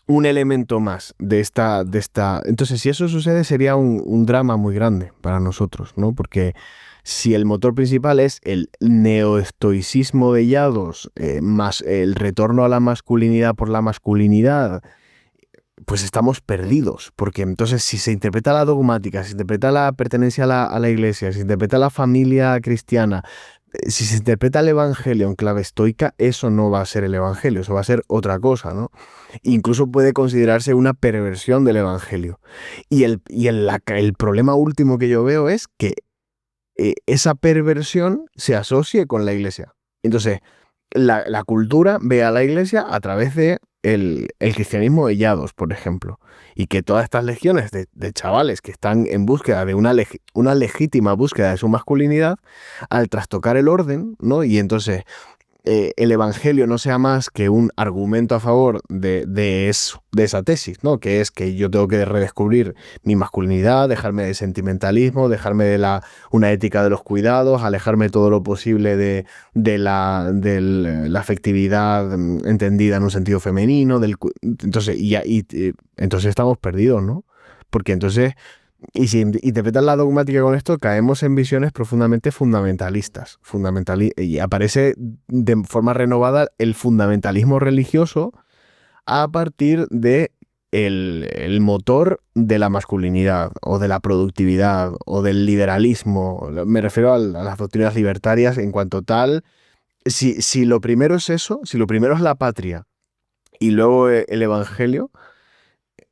Un elemento más de esta... Entonces, si eso sucede, sería un drama muy grande para nosotros, ¿no? Porque si el motor principal es el neoestoicismo de Yados, más el retorno a la masculinidad por la masculinidad, pues estamos perdidos, porque entonces si se interpreta la dogmática, si se interpreta la pertenencia a la iglesia, si se interpreta la familia cristiana, si se interpreta el evangelio en clave estoica, eso no va a ser el evangelio, eso va a ser otra cosa, ¿no? Incluso puede considerarse una perversión del evangelio. El problema último que yo veo es que esa perversión se asocie con la iglesia. Entonces, la cultura ve a la iglesia a través de el cristianismo de Yados, por ejemplo, y que todas estas legiones de chavales que están en búsqueda de una legítima búsqueda de su masculinidad, al trastocar el orden, ¿no? Y entonces el evangelio no sea más que un argumento a favor de esa tesis, ¿no? Que es que yo tengo que redescubrir mi masculinidad, dejarme de sentimentalismo, dejarme de una ética de los cuidados, alejarme todo lo posible de la afectividad entendida en un sentido femenino. Entonces, entonces estamos perdidos, ¿no? Porque entonces... Y si interpretas la dogmática con esto, caemos en visiones profundamente fundamentalistas. Y aparece de forma renovada el fundamentalismo religioso a partir de el motor de la masculinidad o de la productividad o del liberalismo. Me refiero a las doctrinas libertarias en cuanto tal. Si lo primero es eso, si lo primero es la patria y luego el evangelio,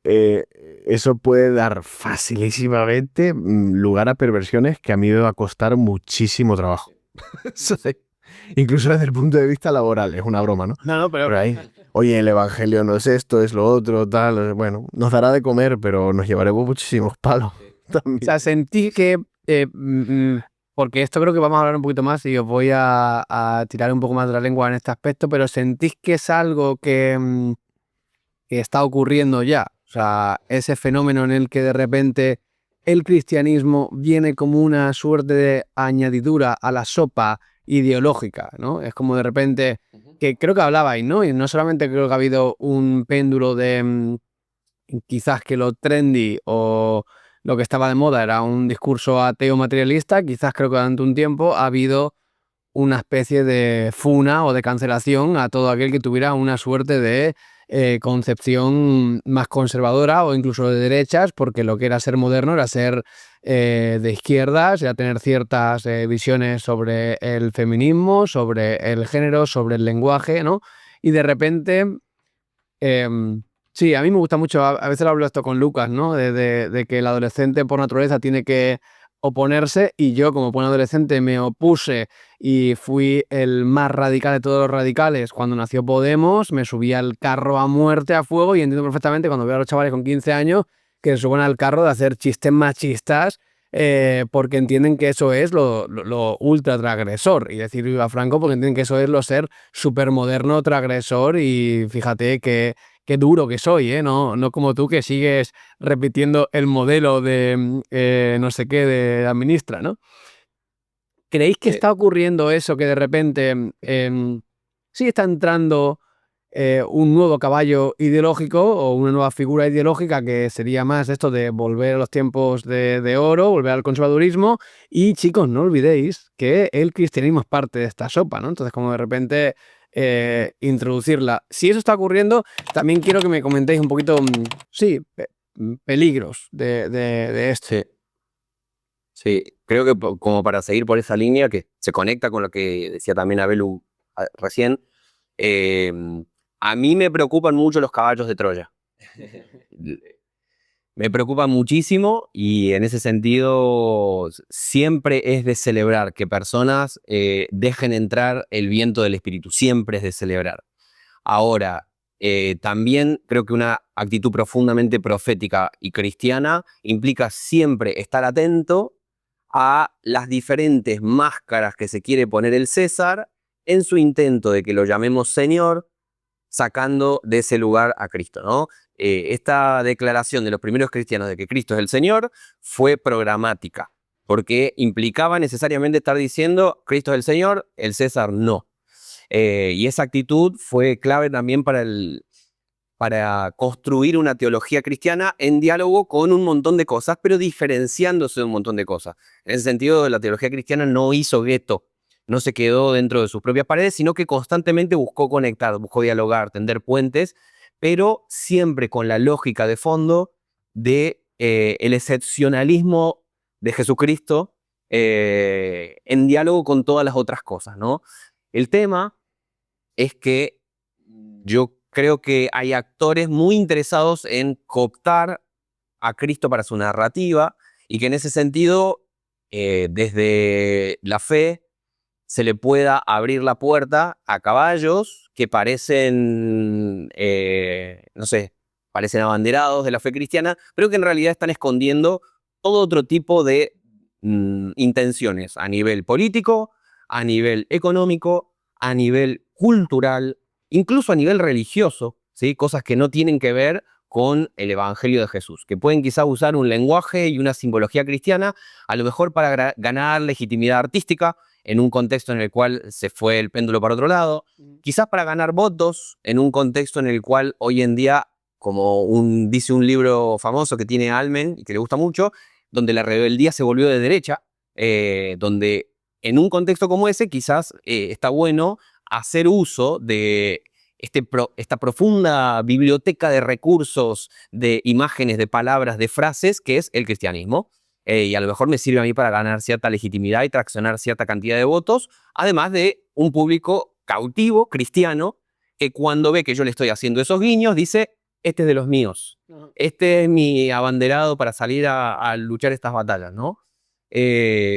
eh, eso puede dar facilísimamente lugar a perversiones que a mí me va a costar muchísimo trabajo. Incluso desde el punto de vista laboral, es una broma, ¿no? No, pero... Pero ahí, oye, el evangelio no es esto, es lo otro, tal. Bueno, nos dará de comer, pero nos llevaremos muchísimos palos. O sea, sentí que... porque esto creo que vamos a hablar un poquito más y os voy a tirar un poco más de la lengua en este aspecto, pero sentís que es algo que está ocurriendo ya. O sea, ese fenómeno en el que de repente el cristianismo viene como una suerte de añadidura a la sopa ideológica, ¿no? Es como de repente, que creo que hablabais, ¿no? Y no solamente creo que ha habido un péndulo de quizás que lo trendy o lo que estaba de moda era un discurso ateo materialista, quizás creo que durante un tiempo ha habido una especie de funa o de cancelación a todo aquel que tuviera una suerte de concepción más conservadora o incluso de derechas, porque lo que era ser moderno era ser de izquierdas, era tener ciertas visiones sobre el feminismo, sobre el género, sobre el lenguaje, ¿no? Y de repente, sí, a mí me gusta mucho, a veces hablo esto con Lucas, ¿no? De que el adolescente por naturaleza tiene que oponerse, y yo como buen adolescente me opuse y fui el más radical de todos los radicales cuando nació Podemos, me subí al carro a muerte, a fuego, y entiendo perfectamente cuando veo a los chavales con 15 años que se suben al carro de hacer chistes machistas porque entienden que eso es lo ultra transgresor, y decir viva Franco porque entienden que eso es lo ser supermoderno, transgresor, y fíjate qué duro que soy, ¿eh? No como tú que sigues repitiendo el modelo de no sé qué de la ministra, ¿no? ¿Creéis que está ocurriendo eso, que de repente sí está entrando un nuevo caballo ideológico o una nueva figura ideológica que sería más esto de volver a los tiempos de oro, volver al conservadurismo? Y chicos, no olvidéis que el cristianismo es parte de esta sopa, ¿no? Entonces, como de repente introducirla. Si eso está ocurriendo, también quiero que me comentéis un poquito, sí, peligros de esto. Sí. Sí, creo que como para seguir por esa línea, que se conecta con lo que decía también Abelu recién, a mí me preocupan mucho los caballos de Troya. Me preocupan muchísimo, y en ese sentido siempre es de celebrar que personas dejen entrar el viento del Espíritu, siempre es de celebrar. Ahora, también creo que una actitud profundamente profética y cristiana implica siempre estar atento a las diferentes máscaras que se quiere poner el César en su intento de que lo llamemos Señor, sacando de ese lugar a Cristo, ¿no? Esta declaración de los primeros cristianos de que Cristo es el Señor fue programática, porque implicaba necesariamente estar diciendo Cristo es el Señor, el César no. Y esa actitud fue clave también para construir una teología cristiana en diálogo con un montón de cosas, pero diferenciándose de un montón de cosas. En ese sentido, la teología cristiana no hizo gueto, no se quedó dentro de sus propias paredes, sino que constantemente buscó conectar, buscó dialogar, tender puentes, pero siempre con la lógica de fondo de el excepcionalismo de Jesucristo en diálogo con todas las otras cosas, ¿no? El tema es que yo creo que hay actores muy interesados en cooptar a Cristo para su narrativa, y que en ese sentido, desde la fe, se le pueda abrir la puerta a caballos que parecen, no sé, parecen abanderados de la fe cristiana, pero que en realidad están escondiendo todo otro tipo de intenciones a nivel político, a nivel económico, a nivel cultural, incluso a nivel religioso, ¿sí? Cosas que no tienen que ver con el Evangelio de Jesús, que pueden quizá usar un lenguaje y una simbología cristiana, a lo mejor para ganar legitimidad artística, en un contexto en el cual se fue el péndulo para otro lado, quizás para ganar votos, en un contexto en el cual hoy en día, como dice un libro famoso que tiene Almen y que le gusta mucho, donde la rebeldía se volvió de derecha, donde en un contexto como ese quizás está bueno hacer uso de esta profunda biblioteca de recursos, de imágenes, de palabras, de frases, que es el cristianismo. Y a lo mejor me sirve a mí para ganar cierta legitimidad y traccionar cierta cantidad de votos, además de un público cautivo, cristiano, que cuando ve que yo le estoy haciendo esos guiños, dice, este es de los míos, este es mi abanderado para salir a luchar estas batallas, ¿no?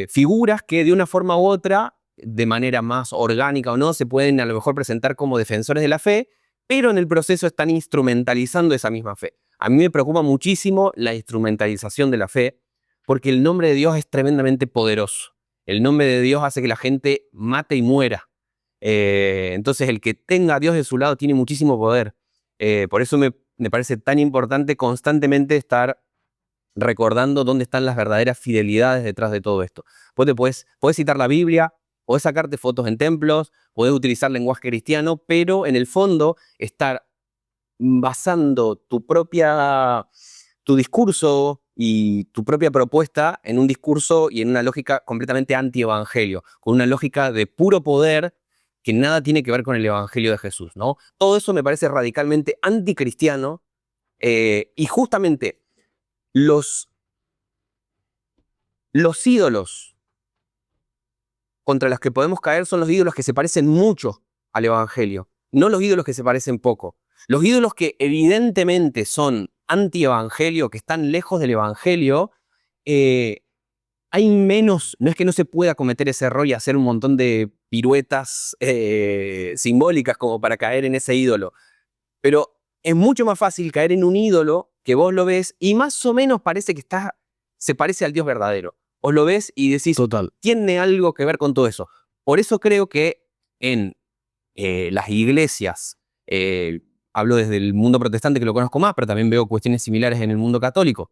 Figuras que de una forma u otra, de manera más orgánica o no, se pueden a lo mejor presentar como defensores de la fe, pero en el proceso están instrumentalizando esa misma fe. A mí me preocupa muchísimo la instrumentalización de la fe, porque el nombre de Dios es tremendamente poderoso. El nombre de Dios hace que la gente mate y muera. Entonces el que tenga a Dios de su lado tiene muchísimo poder. Por eso me parece tan importante constantemente estar recordando dónde están las verdaderas fidelidades detrás de todo esto. Vos podés citar la Biblia, podés sacarte fotos en templos, podés utilizar lenguaje cristiano, pero en el fondo estar basando tu discurso, y tu propia propuesta en un discurso y en una lógica completamente anti-evangelio, con una lógica de puro poder que nada tiene que ver con el evangelio de Jesús, ¿no? Todo eso me parece radicalmente anticristiano, y justamente los ídolos contra los que podemos caer son los ídolos que se parecen mucho al evangelio, no los ídolos que se parecen poco. Los ídolos que evidentemente son anti-evangelio, que están lejos del evangelio, hay menos, no es que no se pueda cometer ese error y hacer un montón de piruetas simbólicas como para caer en ese ídolo, pero es mucho más fácil caer en un ídolo que vos lo ves y más o menos parece que se parece al Dios verdadero. Os lo ves y decís, Total. tiene algo que ver con todo eso. Por eso creo que en las iglesias, hablo desde el mundo protestante que lo conozco más, pero también veo cuestiones similares en el mundo católico.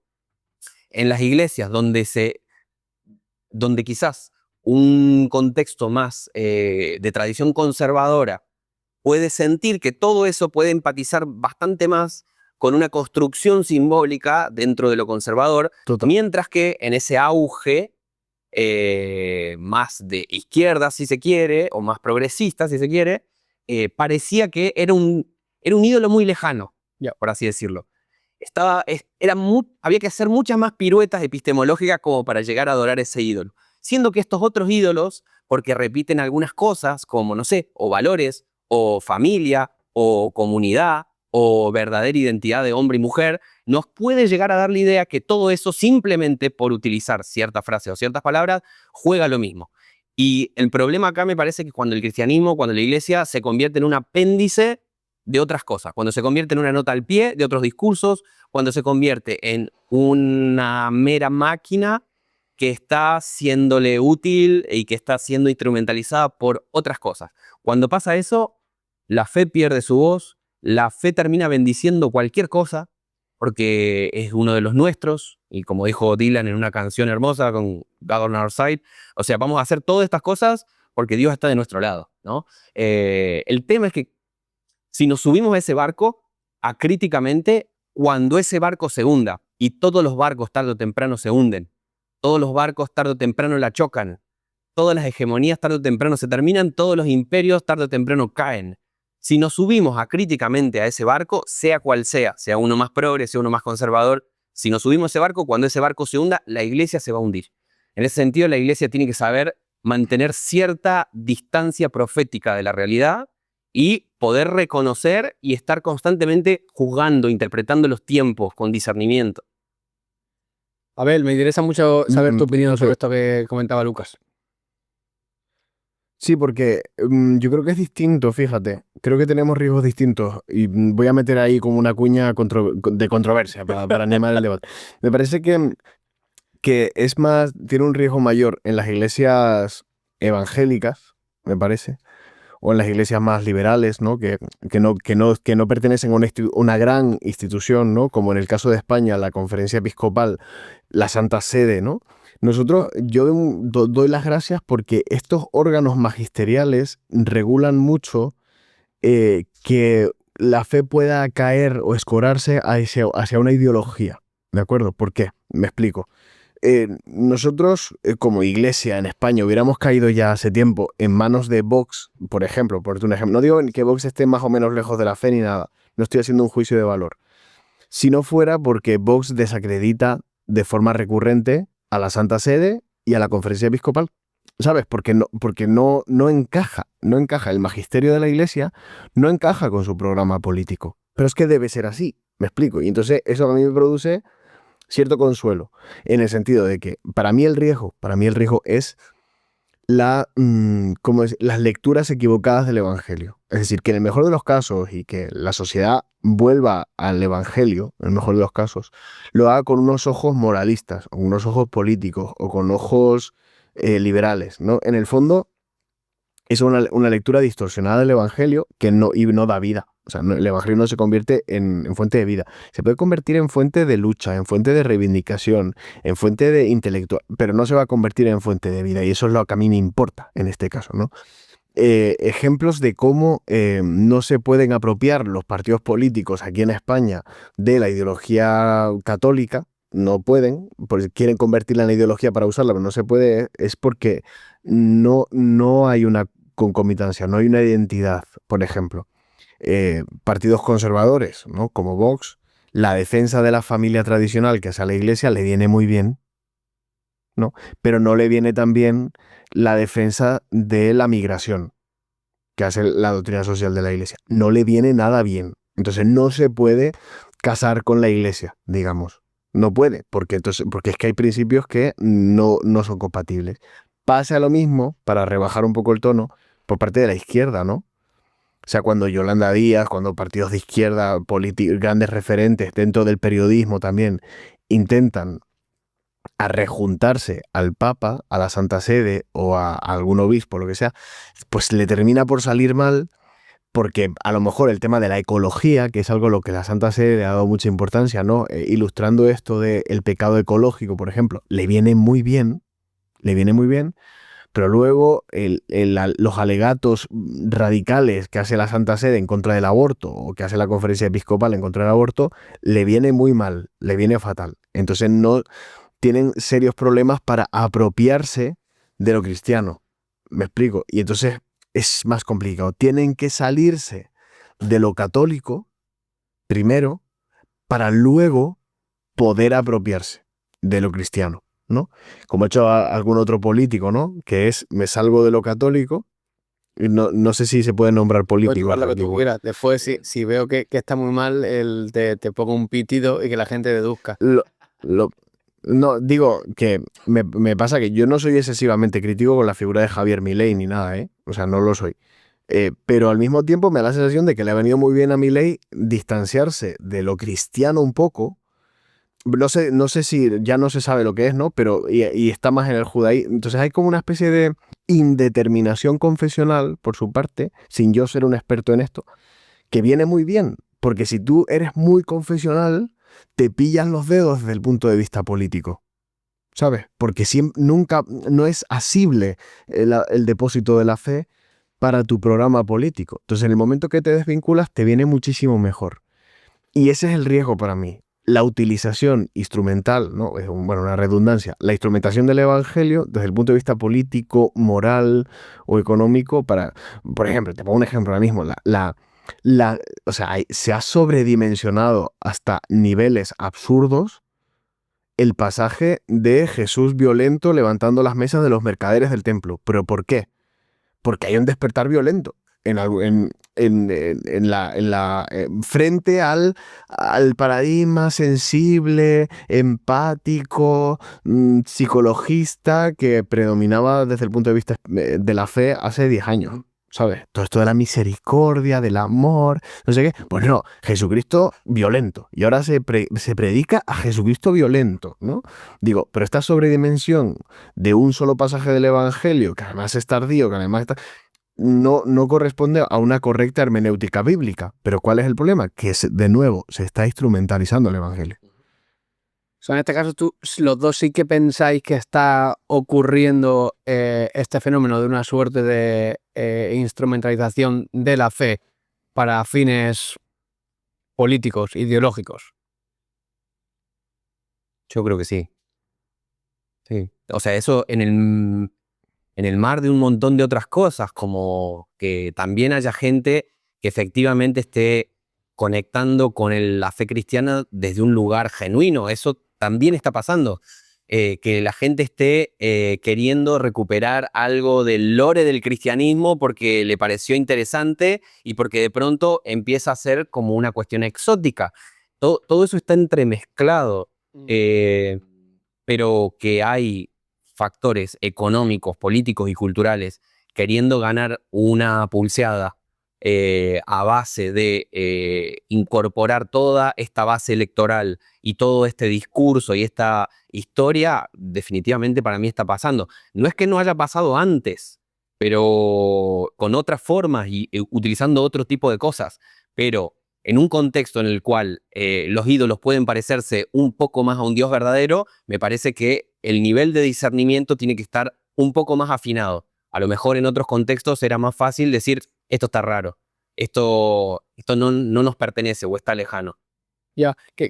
En las iglesias donde quizás un contexto más de tradición conservadora puede sentir que todo eso puede empatizar bastante más con una construcción simbólica dentro de lo conservador, Total. mientras que en ese auge más de izquierda, si se quiere, o más progresista, si se quiere, parecía que era un ídolo muy lejano, por así decirlo. Había que hacer muchas más piruetas epistemológicas como para llegar a adorar ese ídolo. Siendo que estos otros ídolos, porque repiten algunas cosas, como, no sé, o valores, o familia, o comunidad, o verdadera identidad de hombre y mujer, nos puede llegar a dar la idea que todo eso simplemente por utilizar ciertas frases o ciertas palabras, juega lo mismo. Y el problema acá me parece que cuando el cristianismo, cuando la iglesia se convierte en un apéndice de otras cosas, cuando se convierte en una nota al pie de otros discursos, cuando se convierte en una mera máquina que está siéndole útil y que está siendo instrumentalizada por otras cosas. Cuando pasa eso, la fe pierde su voz, la fe termina bendiciendo cualquier cosa, porque es uno de los nuestros, y como dijo Dylan en una canción hermosa con God on Our Side, o sea, vamos a hacer todas estas cosas porque Dios está de nuestro lado, ¿no? El tema es que si nos subimos a ese barco, acríticamente, cuando ese barco se hunda, y todos los barcos tarde o temprano se hunden, todos los barcos tarde o temprano la chocan, todas las hegemonías tarde o temprano se terminan, todos los imperios tarde o temprano caen. Si nos subimos acríticamente a ese barco, sea cual sea uno más progre, sea uno más conservador, si nos subimos a ese barco, cuando ese barco se hunda, la iglesia se va a hundir. En ese sentido, la iglesia tiene que saber mantener cierta distancia profética de la realidad y poder reconocer y estar constantemente juzgando, interpretando los tiempos con discernimiento. Abel, me interesa mucho saber tu opinión sobre esto que comentaba Lucas. Sí, porque yo creo que es distinto, fíjate. Creo que tenemos riesgos distintos y voy a meter ahí como una cuña de controversia para animar el debate. Me parece que es más, tiene un riesgo mayor en las iglesias evangélicas, me parece, o en las iglesias más liberales, ¿no? Que no pertenecen a una gran institución, ¿no? Como en el caso de España, la Conferencia Episcopal, la Santa Sede, ¿no? Yo doy las gracias porque estos órganos magisteriales regulan mucho que la fe pueda caer o escorarse hacia una ideología, ¿de acuerdo? ¿Por qué? Me explico. Nosotros, como iglesia en España, hubiéramos caído ya hace tiempo en manos de Vox, por ejemplo, por un ejemplo. No digo que Vox esté más o menos lejos de la fe ni nada, no estoy haciendo un juicio de valor. Si no fuera porque Vox desacredita de forma recurrente a la Santa Sede y a la Conferencia Episcopal, ¿sabes? Porque no encaja, el magisterio de la iglesia no encaja con su programa político. Pero es que debe ser así, me explico. Y entonces eso a mí me produce cierto consuelo, en el sentido de que para mí el riesgo es las lecturas equivocadas del Evangelio. Es decir, que en el mejor de los casos, y que la sociedad vuelva al Evangelio, en el mejor de los casos, lo haga con unos ojos moralistas, o unos ojos políticos, o con ojos liberales, ¿no? En el fondo, es una lectura distorsionada del Evangelio y no da vida. O sea, el Evangelio no se convierte en fuente de vida. Se puede convertir en fuente de lucha, en fuente de reivindicación, en fuente de intelectual, pero no se va a convertir en fuente de vida. Y eso es lo que a mí me importa en este caso, ¿no? Ejemplos de cómo no se pueden apropiar los partidos políticos aquí en España de la ideología católica, no pueden, porque quieren convertirla en ideología para usarla, pero no se puede, es porque no hay una concomitancia, no hay una identidad. Por ejemplo, partidos conservadores, ¿no? Como Vox, la defensa de la familia tradicional que hace a la Iglesia le viene muy bien, ¿no? Pero no le viene tan bien la defensa de la migración que hace la doctrina social de la Iglesia. No le viene nada bien. Entonces no se puede casar con la Iglesia, digamos. No puede, porque es que hay principios que no son compatibles. Pasa lo mismo, para rebajar un poco el tono, por parte de la izquierda, ¿no? O sea, cuando Yolanda Díaz, cuando partidos de izquierda, grandes referentes dentro del periodismo también, intentan a rejuntarse al Papa, a la Santa Sede o a algún obispo, lo que sea, pues le termina por salir mal porque a lo mejor el tema de la ecología, que es algo a lo que la Santa Sede le ha dado mucha importancia, ¿no? Ilustrando esto del pecado ecológico, por ejemplo, le viene muy bien, pero luego los alegatos radicales que hace la Santa Sede en contra del aborto o que hace la Conferencia Episcopal en contra del aborto, le viene muy mal, le viene fatal. Entonces no tienen serios problemas para apropiarse de lo cristiano. ¿Me explico? Y entonces es más complicado. Tienen que salirse de lo católico primero para luego poder apropiarse de lo cristiano, ¿no? Como ha hecho algún otro político, ¿no? Que es, me salgo de lo católico, y no sé si se puede nombrar Puedes político. tomar lo que tú quieras. Después, si veo que está muy mal, te pongo un pitido y que la gente deduzca. Lo- no, digo que me pasa que yo no soy excesivamente crítico con la figura de Javier Milei ni nada, ¿eh? O sea, no lo soy. Pero al mismo tiempo me da la sensación de que le ha venido muy bien a Milei distanciarse de lo cristiano un poco. No sé si ya no se sabe lo que es, ¿no? Pero y está más en el judaísmo. Entonces hay como una especie de indeterminación confesional por su parte, sin yo ser un experto en esto, que viene muy bien, porque si tú eres muy confesional, te pillas los dedos desde el punto de vista político, ¿sabes? Porque nunca, no es asible el depósito de la fe para tu programa político. Entonces, en el momento que te desvinculas, te viene muchísimo mejor. Y ese es el riesgo para mí. La utilización instrumental, ¿no? Es una redundancia. La instrumentación del evangelio desde el punto de vista político, moral o económico para, por ejemplo, te pongo un ejemplo ahora mismo, o sea, se ha sobredimensionado hasta niveles absurdos el pasaje de Jesús violento levantando las mesas de los mercaderes del templo. ¿Pero por qué? Porque hay un despertar violento frente al paradigma sensible, empático, psicologista que predominaba desde el punto de vista de la fe hace 10 años. ¿Sabes? Todo esto de la misericordia, del amor, no sé qué. Pues no, Jesucristo violento. Y ahora se predica a Jesucristo violento, ¿no? Digo, pero esta sobredimensión de un solo pasaje del Evangelio, que además es tardío, que además está, no corresponde a una correcta hermenéutica bíblica. Pero ¿cuál es el problema? Que de nuevo se está instrumentalizando el Evangelio. O sea, en este caso, los dos sí que pensáis que está ocurriendo este fenómeno de una suerte de instrumentalización de la fe para fines políticos, ideológicos. Yo creo que sí. Sí. O sea, eso en el mar de un montón de otras cosas, como que también haya gente que efectivamente esté conectando con la fe cristiana desde un lugar genuino. Eso también está pasando. Que la gente esté queriendo recuperar algo del lore del cristianismo porque le pareció interesante y porque de pronto empieza a ser como una cuestión exótica. Todo eso está entremezclado, pero que hay factores económicos, políticos y culturales queriendo ganar una pulseada a base de incorporar toda esta base electoral y todo este discurso y esta historia, definitivamente para mí está pasando. No es que no haya pasado antes, pero con otras formas y utilizando otro tipo de cosas, pero en un contexto en el cual los ídolos pueden parecerse un poco más a un Dios verdadero, me parece que el nivel de discernimiento tiene que estar un poco más afinado. A lo mejor en otros contextos era más fácil decir, esto está raro, esto no nos pertenece o está lejano. Ya, ¿qué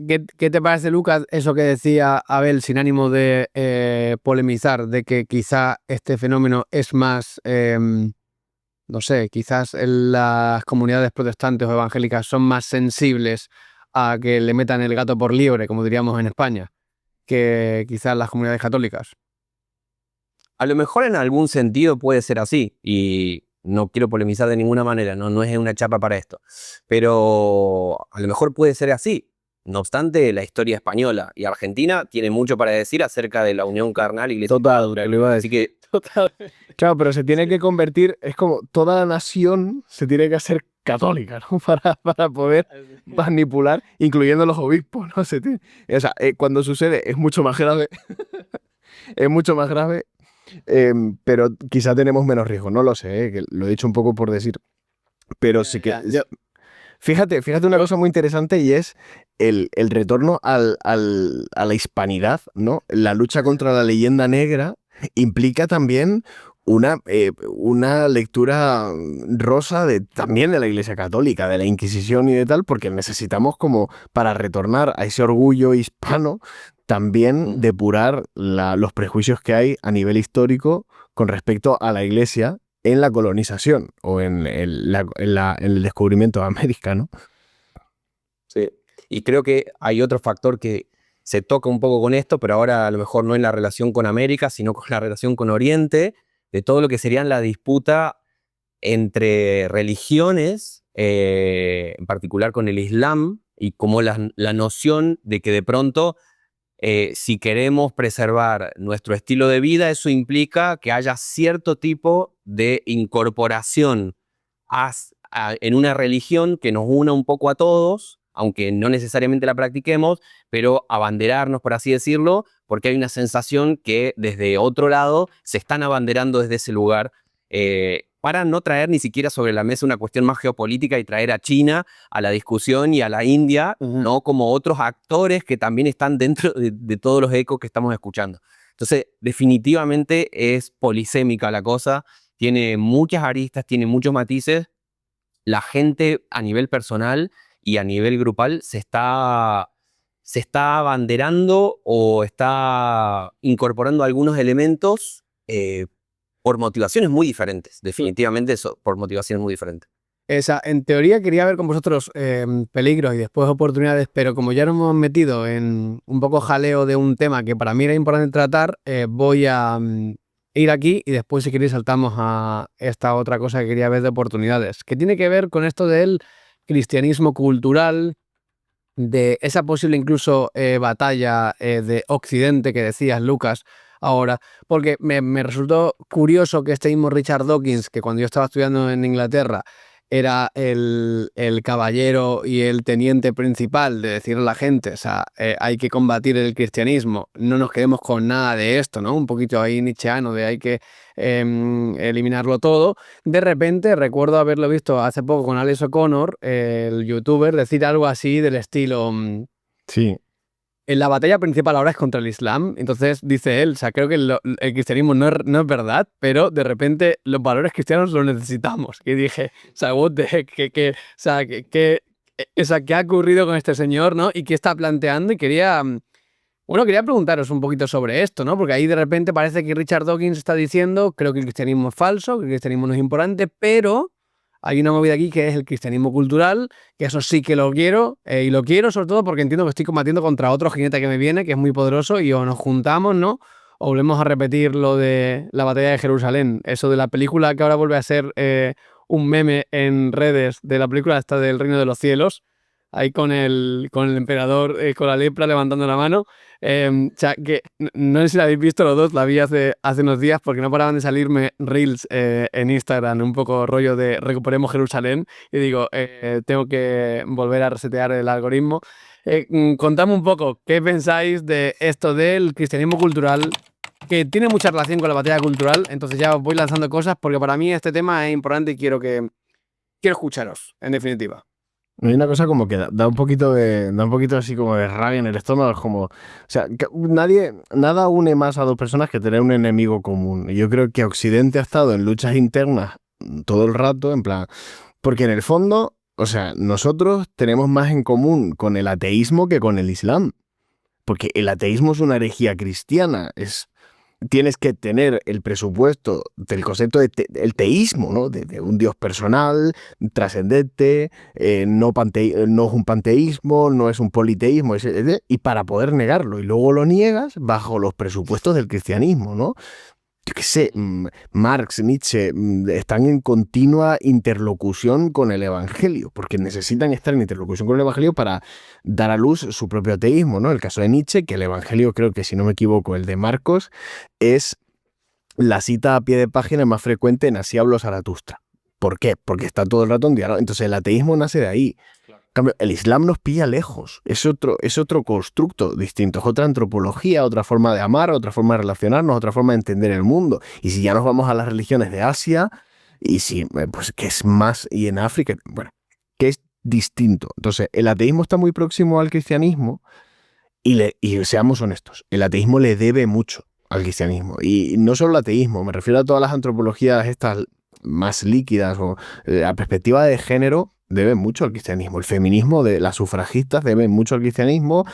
te parece, Lucas, eso que decía Abel, sin ánimo de polemizar, de que quizá este fenómeno es más, no sé, quizás las comunidades protestantes o evangélicas son más sensibles a que le metan el gato por liebre, como diríamos en España, que quizás las comunidades católicas? A lo mejor en algún sentido puede ser así, y no quiero polemizar de ninguna manera, no es una chapa para esto, pero a lo mejor puede ser así. No obstante, la historia española y argentina tiene mucho para decir acerca de la unión carnal iglesia. Total, lo iba a Así decir. que Claro, pero se tiene que convertir, es como toda la nación se tiene que hacer católica, ¿no? Para poder manipular, incluyendo los obispos, ¿no? O sea, cuando sucede es mucho más grave, es mucho más grave, pero quizá tenemos menos riesgo, no lo sé, que lo he dicho un poco por decir, pero sí que... Fíjate una cosa muy interesante y es el retorno a la hispanidad, ¿no? La lucha contra la leyenda negra implica también una lectura rosa también de la Iglesia Católica, de la Inquisición y de tal, porque necesitamos como para retornar a ese orgullo hispano, también depurar los prejuicios que hay a nivel histórico con respecto a la Iglesia en la colonización o en el descubrimiento de América, ¿no? sí. Y creo que hay otro factor que se toca un poco con esto, pero ahora a lo mejor no en la relación con América, sino con la relación con Oriente, de todo lo que serían la disputa entre religiones, en particular con el Islam, y como la noción de que de pronto, si queremos preservar nuestro estilo de vida, eso implica que haya cierto tipo de incorporación en una religión que nos una un poco a todos, aunque no necesariamente la practiquemos, pero abanderarnos, por así decirlo, porque hay una sensación que desde otro lado se están abanderando desde ese lugar, para no traer ni siquiera sobre la mesa una cuestión más geopolítica y traer a China a la discusión y a la India, no como otros actores que también están dentro de todos los ecos que estamos escuchando. Entonces, definitivamente es polisémica la cosa, tiene muchas aristas, tiene muchos matices. La gente a nivel personal y a nivel grupal se está abanderando o está incorporando algunos elementos, por motivaciones muy diferentes. Definitivamente eso, por motivaciones muy diferentes. En teoría quería ver con vosotros peligros y después oportunidades, pero como ya nos hemos metido en un poco jaleo de un tema que para mí era importante tratar, voy a ir aquí y después, si queréis, saltamos a esta otra cosa que quería ver de oportunidades, que tiene que ver con esto del cristianismo cultural, de esa posible incluso batalla de Occidente que decías, Lucas, ahora, porque me resultó curioso que este mismo Richard Dawkins, que cuando yo estaba estudiando en Inglaterra era el caballero y el teniente principal de decirle a la gente, o sea, hay que combatir el cristianismo, no nos quedemos con nada de esto, ¿no? Un poquito ahí nietzscheano de hay que eliminarlo todo. De repente, recuerdo haberlo visto hace poco con Alex O'Connor, el youtuber, decir algo así del estilo... Sí. La batalla principal ahora es contra el Islam, entonces dice él, o sea, creo que el cristianismo no es verdad, pero de repente los valores cristianos los necesitamos. Y dije, o sea, what the heck, ¿qué ha ocurrido con este señor, no? Y qué está planteando, y quería preguntaros un poquito sobre esto, ¿no? Porque ahí de repente parece que Richard Dawkins está diciendo, creo que el cristianismo es falso, que el cristianismo no es importante, pero hay una movida aquí que es el cristianismo cultural, que eso sí que lo quiero, y lo quiero sobre todo porque entiendo que estoy combatiendo contra otro jinete que me viene, que es muy poderoso, y o nos juntamos, ¿no? O volvemos a repetir lo de la batalla de Jerusalén, eso de la película que ahora vuelve a ser un meme en redes, de la película esta del Reino de los Cielos, ahí con el emperador con la lepra levantando la mano. O sea, que no sé si la habéis visto los dos, la vi hace unos días porque no paraban de salirme reels en Instagram, un poco rollo de recuperemos Jerusalén, y digo, tengo que volver a resetear el algoritmo. Contadme un poco, ¿qué pensáis de esto del cristianismo cultural? Que tiene mucha relación con la batalla cultural, entonces ya os voy lanzando cosas porque para mí este tema es importante y quiero escucharos, en definitiva. Hay una cosa como que da un poquito así como de rabia en el estómago, como, o sea, nada une más a dos personas que tener un enemigo común. Y yo creo que Occidente ha estado en luchas internas todo el rato, en plan, porque en el fondo, o sea, nosotros tenemos más en común con el ateísmo que con el islam. Porque el ateísmo es una herejía cristiana. Tienes que tener el presupuesto del concepto del teísmo, ¿no? De un Dios personal, trascendente, no es un panteísmo, no es un politeísmo, y para poder negarlo. Y luego lo niegas bajo los presupuestos del cristianismo, ¿no? Yo qué sé, Marx, Nietzsche, están en continua interlocución con el Evangelio, porque necesitan estar en interlocución con el Evangelio para dar a luz su propio ateísmo, ¿no? El caso de Nietzsche, que el Evangelio, creo que si no me equivoco, el de Marcos, es la cita a pie de página más frecuente en Así habló Zaratustra. ¿Por qué? Porque está todo el rato en diálogo. Entonces el ateísmo nace de ahí. En cambio, el Islam nos pilla lejos. Es otro constructo distinto. Es otra antropología, otra forma de amar, otra forma de relacionarnos, otra forma de entender el mundo. Y si ya nos vamos a las religiones de Asia, y si, pues, que es más, y en África, bueno, que es distinto. Entonces, el ateísmo está muy próximo al cristianismo, y seamos honestos, el ateísmo le debe mucho al cristianismo. Y no solo el ateísmo, me refiero a todas las antropologías estas más líquidas, o la perspectiva de género debe mucho al cristianismo. El feminismo de las sufragistas debe mucho al cristianismo.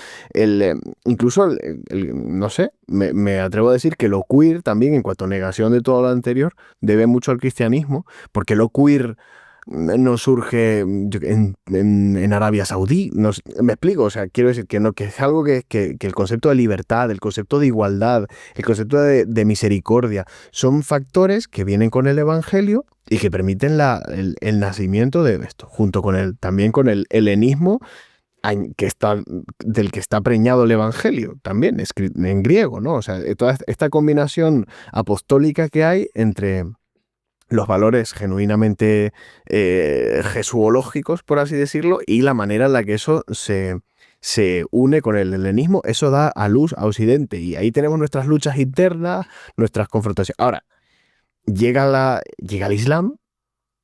Incluso, no sé, me atrevo a decir que lo queer también, en cuanto a negación de todo lo anterior, debe mucho al cristianismo, porque lo queer no surge en Arabia Saudí. No, me explico, o sea, quiero decir que no, que es algo que el concepto de libertad, el concepto de igualdad, el concepto de misericordia, son factores que vienen con el Evangelio y que permiten el nacimiento de esto, junto con también con el helenismo del que está preñado el Evangelio, también en griego, ¿no? O sea, toda esta combinación apostólica que hay entre los valores genuinamente jesuológicos, por así decirlo, y la manera en la que eso se une con el helenismo, eso da a luz a Occidente. Y ahí tenemos nuestras luchas internas, nuestras confrontaciones. Ahora, llega el Islam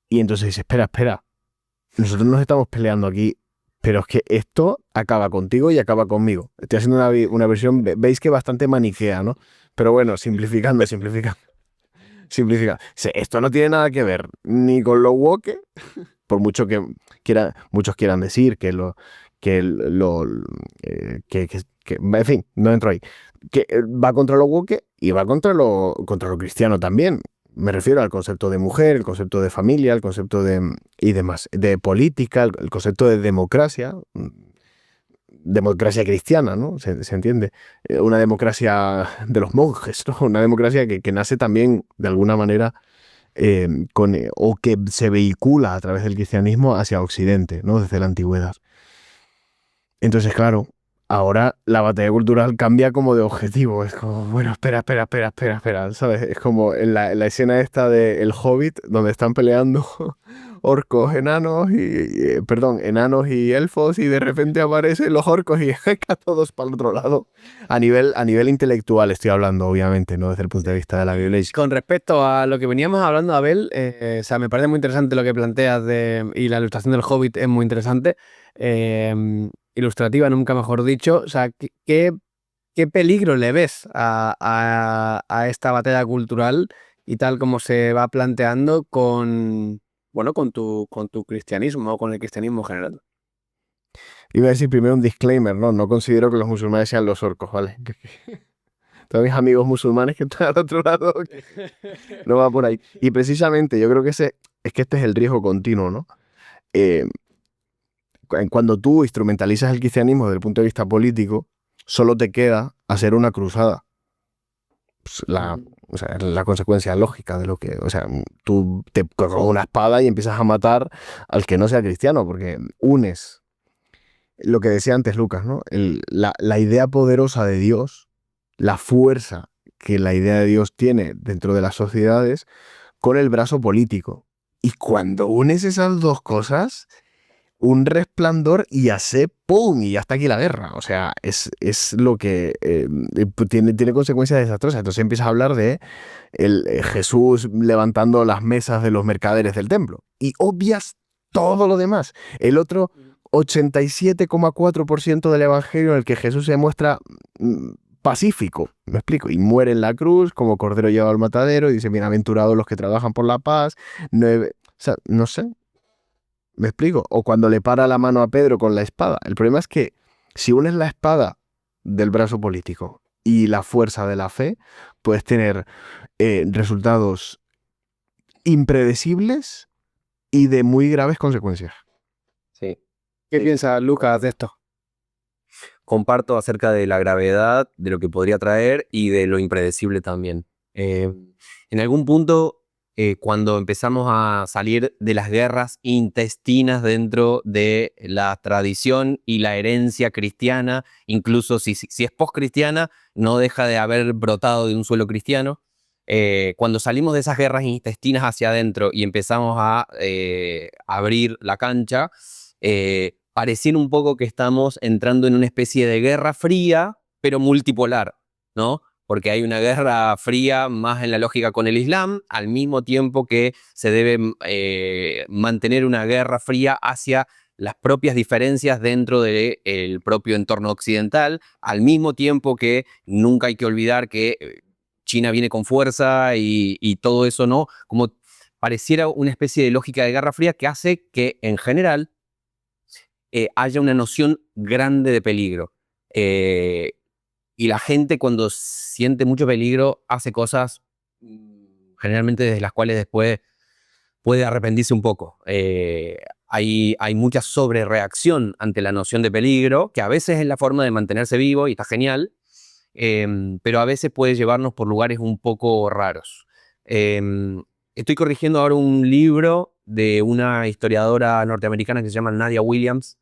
y entonces dice, espera, nosotros nos estamos peleando aquí, pero es que esto acaba contigo y acaba conmigo. Estoy haciendo una versión, veis que bastante maniquea, ¿no? Pero bueno, simplificando. Simplifica. Esto no tiene nada que ver ni con lo woke, por mucho que muchos quieran decir en fin, no entro ahí. Que va contra lo woke y va contra lo cristiano también. Me refiero al concepto de mujer, el concepto de familia, el concepto y demás, de política, el concepto de democracia cristiana, ¿no? Se entiende. Una democracia de los monjes, ¿no? Una democracia que nace también, de alguna manera, o que se vehicula a través del cristianismo hacia Occidente, ¿no? Desde la antigüedad. Entonces, claro, ahora la batalla cultural cambia como de objetivo. Es como, bueno, espera, ¿sabes? Es como en la escena esta de El Hobbit, donde están peleando orcos, enanos y elfos, y de repente aparecen los orcos y a todos para el otro lado. A nivel intelectual estoy hablando, obviamente, no desde el punto de vista de la Biblia. Con respecto a lo que veníamos hablando, Abel, o sea, me parece muy interesante lo que planteas y la ilustración del Hobbit es muy interesante. Ilustrativa, nunca mejor dicho. O sea, ¿qué peligro le ves a esta batalla cultural y tal como se va planteando con tu cristianismo o con el cristianismo en general? Iba a decir primero un disclaimer, ¿no? No considero que los musulmanes sean los orcos, ¿vale? Todos mis amigos musulmanes que están al otro lado, no va por ahí. Y precisamente yo creo que este es el riesgo continuo, ¿no? Cuando tú instrumentalizas el cristianismo desde el punto de vista político, solo te queda hacer una cruzada. Pues o sea, la consecuencia lógica de lo que... O sea, tú te coges una espada y empiezas a matar al que no sea cristiano, porque unes lo que decía antes Lucas, ¿no? La idea poderosa de Dios, la fuerza que la idea de Dios tiene dentro de las sociedades, con el brazo político. Y cuando unes esas dos cosas, un resplandor y hace ¡pum! Y ya está aquí la guerra. O sea, es lo que tiene consecuencias desastrosas. Entonces empiezas a hablar de Jesús levantando las mesas de los mercaderes del templo. Y obvias todo lo demás. El otro 87,4% del Evangelio en el que Jesús se muestra pacífico, me explico, y muere en la cruz como cordero llevado al matadero y dice, bienaventurados los que trabajan por la paz. O sea, no sé. ¿Me explico? O cuando le para la mano a Pedro con la espada. El problema es que si unes la espada del brazo político y la fuerza de la fe, puedes tener resultados impredecibles y de muy graves consecuencias. Sí. ¿Qué piensas, Lucas, de esto? Comparto acerca de la gravedad, de lo que podría traer y de lo impredecible también. En algún punto, cuando empezamos a salir de las guerras intestinas dentro de la tradición y la herencia cristiana, incluso si es post-cristiana, no deja de haber brotado de un suelo cristiano. Cuando salimos de esas guerras intestinas hacia adentro y empezamos a abrir la cancha, pareciera un poco que estamos entrando en una especie de guerra fría, pero multipolar, ¿no? Porque hay una guerra fría más en la lógica con el Islam, al mismo tiempo que se debe mantener una guerra fría hacia las propias diferencias dentro del propio entorno occidental, al mismo tiempo que nunca hay que olvidar que China viene con fuerza y todo eso, ¿no? Como pareciera una especie de lógica de guerra fría que hace que, en general, haya una noción grande de peligro. Y la gente, cuando siente mucho peligro, hace cosas generalmente desde las cuales después puede arrepentirse un poco. Hay mucha sobrereacción ante la noción de peligro, que a veces es la forma de mantenerse vivo y está genial, pero a veces puede llevarnos por lugares un poco raros. Estoy corrigiendo ahora un libro de una historiadora norteamericana que se llama Nadia Williams,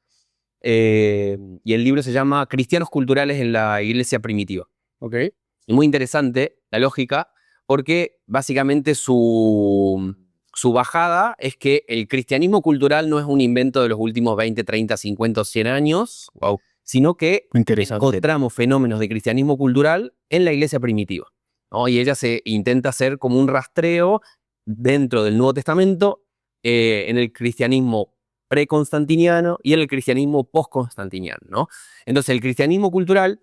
y el libro se llama Cristianos culturales en la iglesia primitiva. ¿Ok? Es muy interesante la lógica, porque básicamente su bajada es que el cristianismo cultural no es un invento de los últimos 20, 30, 50 o 100 años, Wow. sino que Interesante. encontramos fenómenos de cristianismo cultural en la iglesia primitiva, ¿no? Y ella se intenta hacer como un rastreo dentro del Nuevo Testamento, en el cristianismo preconstantiniano y en el cristianismo postconstantiniano, ¿no? Entonces, el cristianismo cultural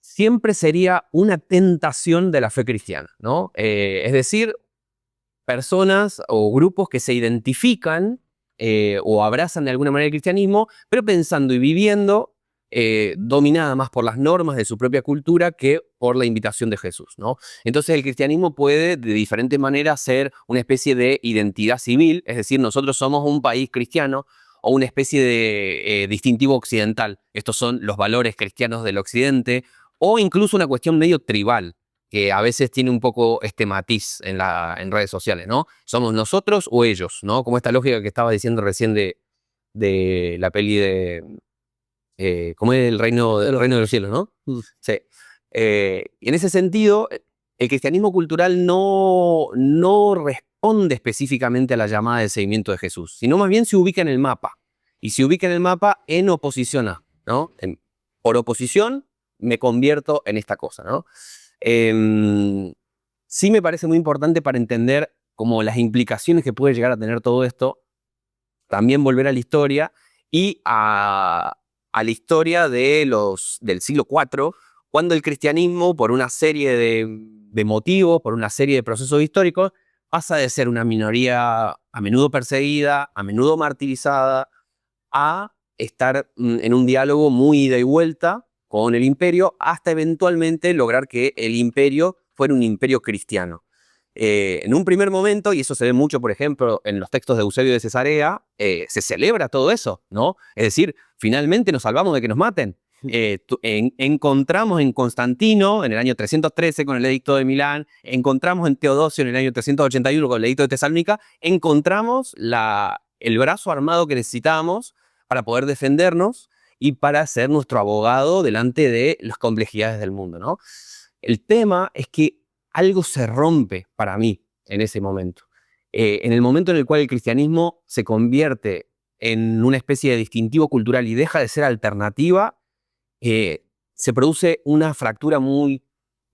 siempre sería una tentación de la fe cristiana, ¿no? Es decir, personas o grupos que se identifican o abrazan de alguna manera el cristianismo, pero pensando y viviendo dominada más por las normas de su propia cultura que por la invitación de Jesús, ¿no? Entonces el cristianismo puede de diferente manera ser una especie de identidad civil, es decir, nosotros somos un país cristiano, o una especie de distintivo occidental. Estos son los valores cristianos del occidente, o incluso una cuestión medio tribal, que a veces tiene un poco este matiz en redes sociales, ¿no? ¿Somos nosotros o ellos, ¿no? Como esta lógica que estaba diciendo recién de la peli de... ¿cómo es el reino de los cielos, no? Sí. Y en ese sentido, el cristianismo cultural no responde específicamente a la llamada de seguimiento de Jesús, sino más bien se ubica en el mapa. Y se ubica en el mapa en oposición a, ¿no? Por oposición me convierto en esta cosa, ¿no? Sí me parece muy importante para entender como las implicaciones que puede llegar a tener todo esto, también volver a la historia y a la historia del siglo IV, cuando el cristianismo, por una serie de motivos, por una serie de procesos históricos, pasa de ser una minoría a menudo perseguida, a menudo martirizada, a estar en un diálogo muy ida y vuelta con el imperio, hasta eventualmente lograr que el imperio fuera un imperio cristiano. En un primer momento, y eso se ve mucho, por ejemplo, en los textos de Eusebio de Cesarea, se celebra todo eso, ¿no? Es decir, finalmente nos salvamos de que nos maten. Encontramos en Constantino, en el año 313 con el Edicto de Milán, encontramos en Teodosio en el año 381 con el Edicto de Tesalónica, encontramos el brazo armado que necesitábamos para poder defendernos y para ser nuestro abogado delante de las complejidades del mundo, ¿no? El tema es que algo se rompe para mí en ese momento. En el momento en el cual el cristianismo se convierte en una especie de distintivo cultural y deja de ser alternativa, se produce una fractura muy,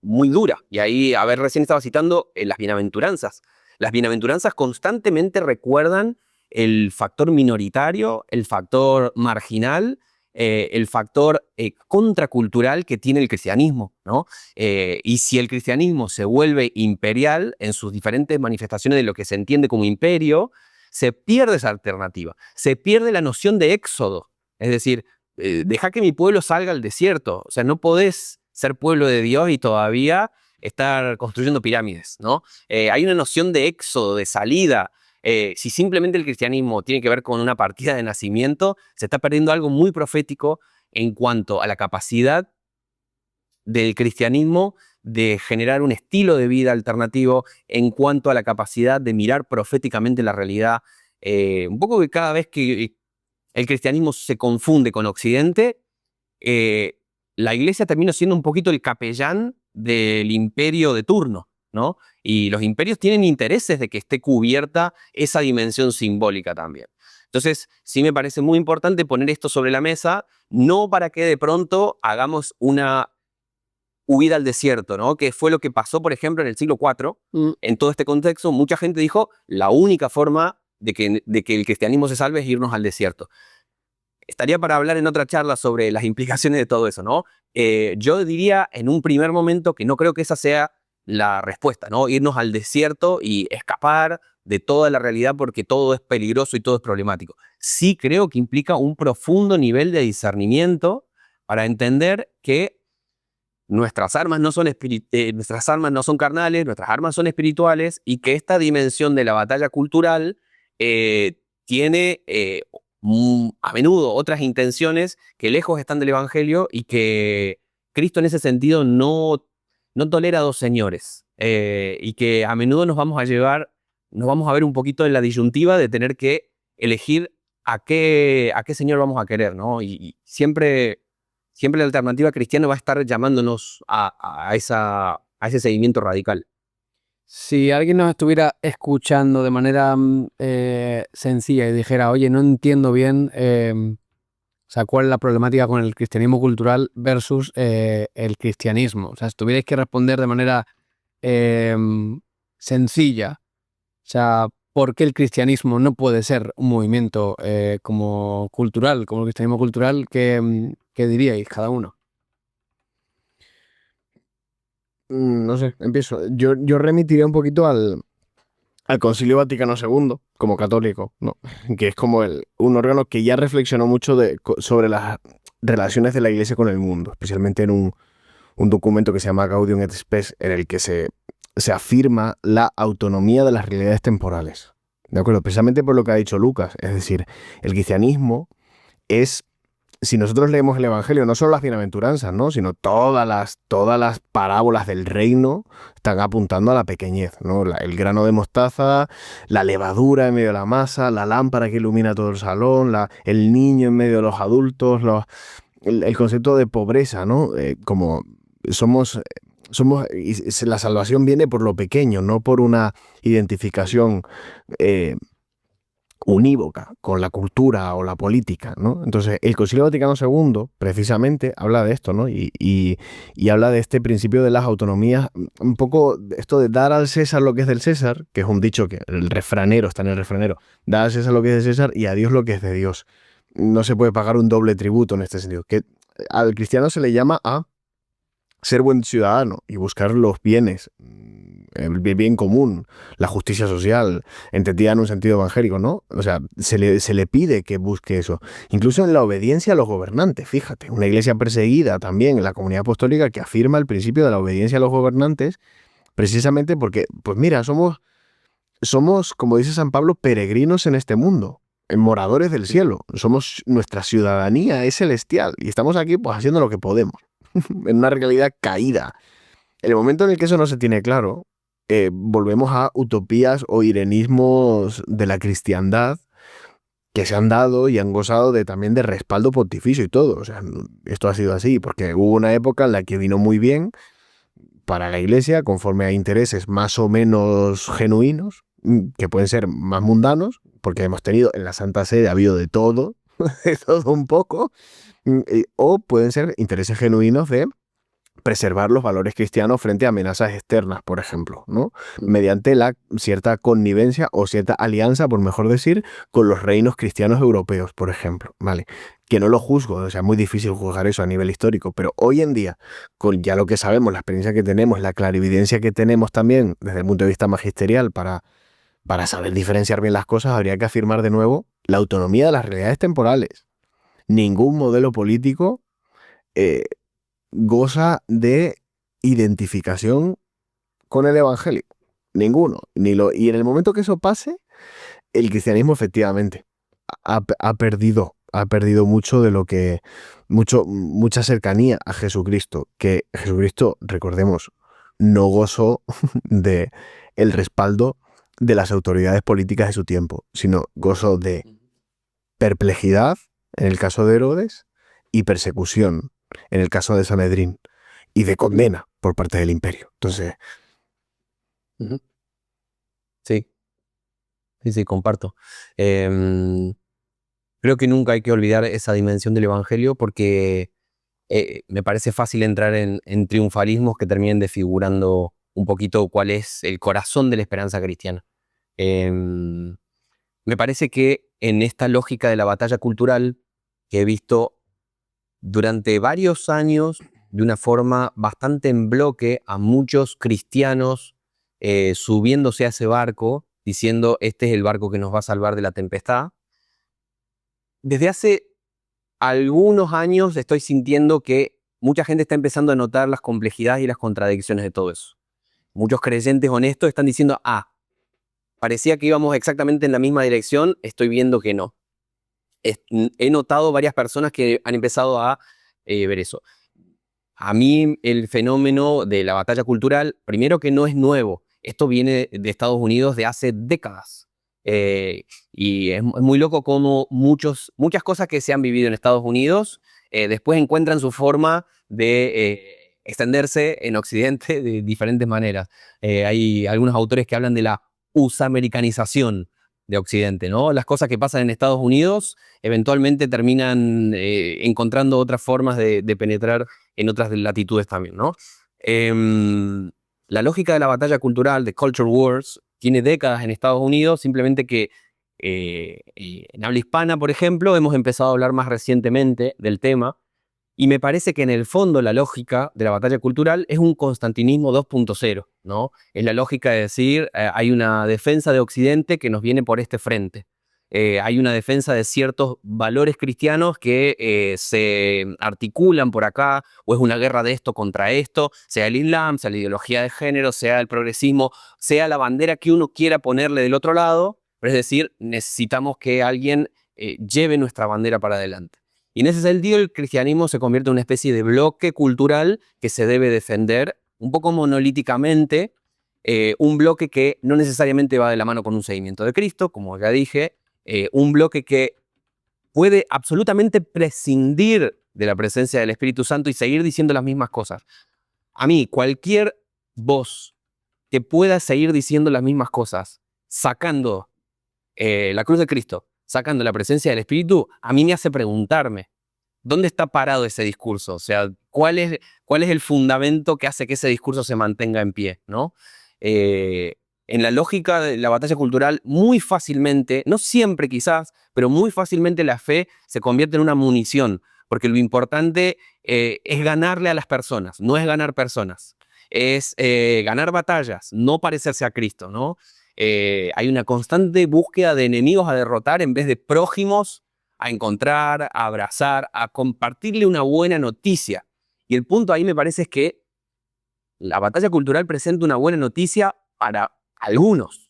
muy dura. Y ahí, a ver, recién estaba citando las bienaventuranzas. Las bienaventuranzas constantemente recuerdan el factor minoritario, el factor marginal, el factor contracultural que tiene el cristianismo, ¿no? Y si el cristianismo se vuelve imperial en sus diferentes manifestaciones de lo que se entiende como imperio, se pierde esa alternativa, se pierde la noción de éxodo. Es decir, deja que mi pueblo salga al desierto. O sea, no podés ser pueblo de Dios y todavía estar construyendo pirámides, ¿no? Hay una noción de éxodo, de salida. Si simplemente el cristianismo tiene que ver con una partida de nacimiento, se está perdiendo algo muy profético en cuanto a la capacidad del cristianismo de generar un estilo de vida alternativo, en cuanto a la capacidad de mirar proféticamente la realidad. Un poco que cada vez que el cristianismo se confunde con Occidente, la iglesia termina siendo un poquito el capellán del imperio de turno, ¿no? Y los imperios tienen intereses de que esté cubierta esa dimensión simbólica también. Entonces, sí me parece muy importante poner esto sobre la mesa, no para que de pronto hagamos una huida al desierto, ¿no? Que fue lo que pasó, por ejemplo, en el siglo IV. En todo este contexto, mucha gente dijo, la única forma de que el cristianismo se salve es irnos al desierto. Estaría para hablar en otra charla sobre las implicaciones de todo eso, ¿no? Yo diría en un primer momento que no creo que esa sea la respuesta, ¿no? Irnos al desierto y escapar de toda la realidad porque todo es peligroso y todo es problemático. Sí creo que implica un profundo nivel de discernimiento para entender que nuestras armas no son carnales, nuestras armas son espirituales, y que esta dimensión de la batalla cultural tiene a menudo otras intenciones que lejos están del Evangelio, y que Cristo en ese sentido no tolera dos señores, y que a menudo nos vamos a ver un poquito en la disyuntiva de tener que elegir a qué señor vamos a querer, ¿no? Y siempre la alternativa cristiana va a estar llamándonos a ese seguimiento radical. Si alguien nos estuviera escuchando de manera sencilla y dijera, oye, no entiendo bien o sea, cuál es la problemática con el cristianismo cultural versus el cristianismo. O sea, si tuvierais que responder de manera sencilla, o sea, ¿por qué el cristianismo no puede ser un movimiento como cultural, como el cristianismo cultural? ¿Qué diríais cada uno? No sé, empiezo. Yo remitiría un poquito al Concilio Vaticano II, como católico, ¿no? Que es como un órgano que ya reflexionó mucho sobre las relaciones de la Iglesia con el mundo, especialmente en un documento que se llama Gaudium et Spes, en el que se afirma la autonomía de las realidades temporales. ¿De acuerdo? Precisamente por lo que ha dicho Lucas. Es decir, el cristianismo es, si nosotros leemos el Evangelio, no solo las bienaventuranzas, ¿no? Sino todas las parábolas del reino están apuntando a la pequeñez, ¿no? El grano de mostaza, la levadura en medio de la masa, la lámpara que ilumina todo el salón, el niño en medio de los adultos, el concepto de pobreza, ¿no? Como la salvación viene por lo pequeño, no por una identificación unívoca con la cultura o la política, ¿no? Entonces, el Concilio Vaticano II precisamente habla de esto, ¿no? Y habla de este principio de las autonomías, un poco esto de dar al César lo que es del César, que es un dicho que el refranero está en el refranero, dar al César lo que es de César y a Dios lo que es de Dios. No se puede pagar un doble tributo en este sentido. Que al cristiano se le llama a ser buen ciudadano y buscar los bienes, el bien común, la justicia social, entendida en un sentido evangélico, ¿no? O sea, se le pide que busque eso. Incluso en la obediencia a los gobernantes, fíjate, una iglesia perseguida también en la comunidad apostólica que afirma el principio de la obediencia a los gobernantes, precisamente porque, pues mira, somos, como dice San Pablo, peregrinos en este mundo, moradores del cielo. Nuestra ciudadanía es celestial y estamos aquí pues haciendo lo que podemos, en una realidad caída. En el momento en el que eso no se tiene claro, volvemos a utopías o irenismos de la cristiandad que se han dado y han gozado también de respaldo pontificio y todo. O sea, esto ha sido así porque hubo una época en la que vino muy bien para la Iglesia conforme a intereses más o menos genuinos, que pueden ser más mundanos, porque hemos tenido en la Santa Sede, ha habido de todo un poco, o pueden ser intereses genuinos de preservar los valores cristianos frente a amenazas externas, por ejemplo, ¿no? Mediante la cierta connivencia o cierta alianza, por mejor decir, con los reinos cristianos europeos, por ejemplo, ¿vale? Que no lo juzgo, o sea, es muy difícil juzgar eso a nivel histórico, pero hoy en día, con ya lo que sabemos, la experiencia que tenemos, la clarividencia que tenemos también desde el punto de vista magisterial para para saber diferenciar bien las cosas, habría que afirmar de nuevo la autonomía de las realidades temporales. Ningún modelo político eh, goza de identificación con el Evangelio. Ninguno. Y en el momento que eso pase, el cristianismo efectivamente ha perdido mucho de lo que, mucha cercanía a Jesucristo, que Jesucristo, recordemos, no gozó de el respaldo de las autoridades políticas de su tiempo, sino gozó de perplejidad en el caso de Herodes y persecución en el caso de Sanedrín y de condena por parte del imperio. Entonces, Sí, sí, comparto. Creo que nunca hay que olvidar esa dimensión del Evangelio porque me parece fácil entrar en triunfalismos que terminen desfigurando un poquito cuál es el corazón de la esperanza cristiana. Me parece que en esta lógica de la batalla cultural que he visto durante varios años, de una forma bastante en bloque, a muchos cristianos subiéndose a ese barco, diciendo, este es el barco que nos va a salvar de la tempestad. Desde hace algunos años estoy sintiendo que mucha gente está empezando a notar las complejidades y las contradicciones de todo eso. Muchos creyentes honestos están diciendo, parecía que íbamos exactamente en la misma dirección, estoy viendo que no. He notado varias personas que han empezado a ver eso. A mí el fenómeno de la batalla cultural, primero que no es nuevo, esto viene de Estados Unidos de hace décadas. Y es muy loco cómo muchas cosas que se han vivido en Estados Unidos después encuentran su forma de extenderse en Occidente de diferentes maneras. Hay algunos autores que hablan de la usamericanización de Occidente, ¿no? Las cosas que pasan en Estados Unidos eventualmente terminan encontrando otras formas de penetrar en otras latitudes también, ¿no? La lógica de la batalla cultural, de Culture Wars, tiene décadas en Estados Unidos, simplemente que en habla hispana, por ejemplo, hemos empezado a hablar más recientemente del tema, y me parece que en el fondo la lógica de la batalla cultural es un constantinismo 2.0, ¿no? Es la lógica de decir, hay una defensa de Occidente que nos viene por este frente. Hay una defensa de ciertos valores cristianos que se articulan por acá, o es una guerra de esto contra esto, sea el Islam, sea la ideología de género, sea el progresismo, sea la bandera que uno quiera ponerle del otro lado, pero es decir, necesitamos que alguien lleve nuestra bandera para adelante. Y en ese sentido el cristianismo se convierte en una especie de bloque cultural que se debe defender un poco monolíticamente, un bloque que no necesariamente va de la mano con un seguimiento de Cristo, como ya dije, un bloque que puede absolutamente prescindir de la presencia del Espíritu Santo y seguir diciendo las mismas cosas. A mí, cualquier voz que pueda seguir diciendo las mismas cosas, sacando la cruz de Cristo, sacando la presencia del Espíritu, a mí me hace preguntarme, ¿dónde está parado ese discurso? O sea, ¿cuál es el fundamento que hace que ese discurso se mantenga en pie, ¿no? En la lógica de la batalla cultural, muy fácilmente, no siempre quizás, pero muy fácilmente la fe se convierte en una munición, porque lo importante es ganarle a las personas, no es ganar personas, es ganar batallas, no parecerse a Cristo, ¿no? Hay una constante búsqueda de enemigos a derrotar en vez de prójimos a encontrar, a abrazar, a compartirle una buena noticia. Y el punto ahí me parece es que la batalla cultural presenta una buena noticia para algunos,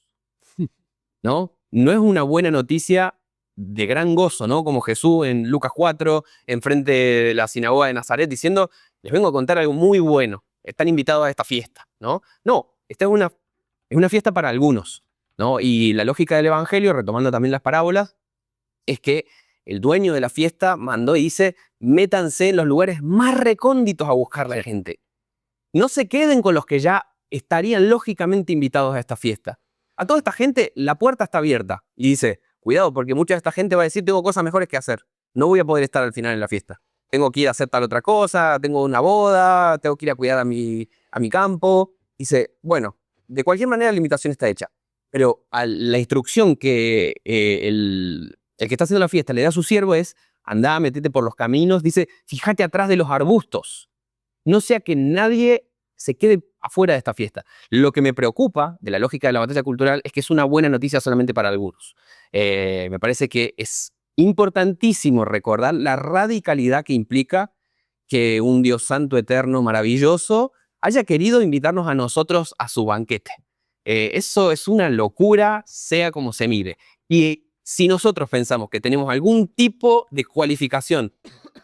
¿no? No es una buena noticia de gran gozo, ¿no? Como Jesús en Lucas 4, enfrente de la sinagoga de Nazaret, diciendo, les vengo a contar algo muy bueno, están invitados a esta fiesta, ¿no? No, esta es una fiesta para algunos, ¿no? Y la lógica del Evangelio, retomando también las parábolas, es que el dueño de la fiesta mandó y dice, métanse en los lugares más recónditos a buscar a la gente. No se queden con los que ya estarían lógicamente invitados a esta fiesta. A toda esta gente la puerta está abierta. Y dice, cuidado, porque mucha de esta gente va a decir, tengo cosas mejores que hacer. No voy a poder estar al final en la fiesta. Tengo que ir a hacer tal otra cosa, tengo una boda, tengo que ir a cuidar a mi campo. Dice, bueno, de cualquier manera la invitación está hecha. Pero la instrucción que el que está haciendo la fiesta le da a su siervo es, andá, metete por los caminos. Dice, fíjate atrás de los arbustos. No sea que nadie se quede afuera de esta fiesta. Lo que me preocupa de la lógica de la batalla cultural es que es una buena noticia solamente para algunos. Me parece que es importantísimo recordar la radicalidad que implica que un Dios santo, eterno, maravilloso, haya querido invitarnos a nosotros a su banquete. Eso es una locura, sea como se mire. Y si nosotros pensamos que tenemos algún tipo de cualificación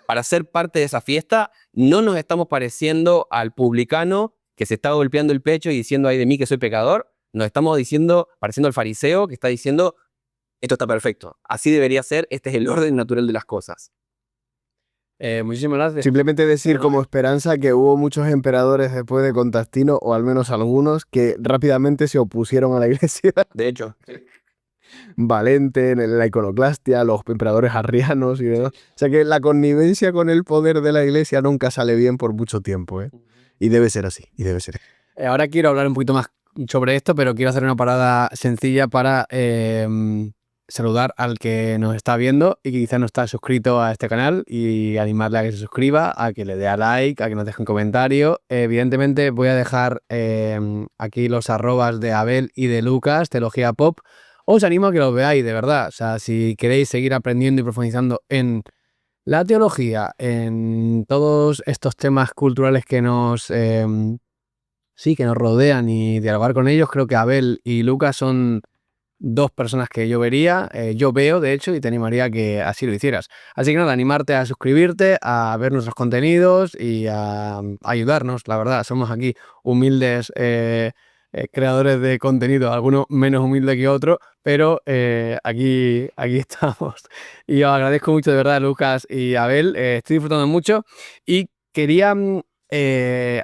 para ser parte de esa fiesta, no nos estamos pareciendo al publicano que se está golpeando el pecho y diciendo, ay de mí que soy pecador. Nos estamos pareciendo al fariseo que está diciendo, esto está perfecto, así debería ser, este es el orden natural de las cosas. Muchísimas gracias. Simplemente decir como esperanza que hubo muchos emperadores después de Constantino, o al menos algunos, que rápidamente se opusieron a la iglesia. De hecho, Valente, en la iconoclastia, los emperadores arrianos y demás. O sea que la connivencia con el poder de la iglesia nunca sale bien por mucho tiempo, ¿eh? Y debe ser así, y debe ser. Ahora quiero hablar un poquito más sobre esto, pero quiero hacer una parada sencilla para saludar al que nos está viendo y que quizás no está suscrito a este canal y animarle a que se suscriba, a que le dé a like, a que nos deje un comentario. Evidentemente voy a dejar aquí los arrobas de Abel y de Lucas, Teología Pop. Os animo a que los veáis, de verdad. O sea, si queréis seguir aprendiendo y profundizando en la teología, en todos estos temas culturales que nos rodean y dialogar con ellos, creo que Abel y Lucas son dos personas que yo vería, yo veo de hecho, y te animaría a que así lo hicieras. Así que nada, animarte a suscribirte, a ver nuestros contenidos y a ayudarnos, la verdad. Somos aquí humildes creadores de contenido, algunos menos humildes que otros, pero aquí estamos. Y os agradezco mucho de verdad, Lucas y Abel, estoy disfrutando mucho y quería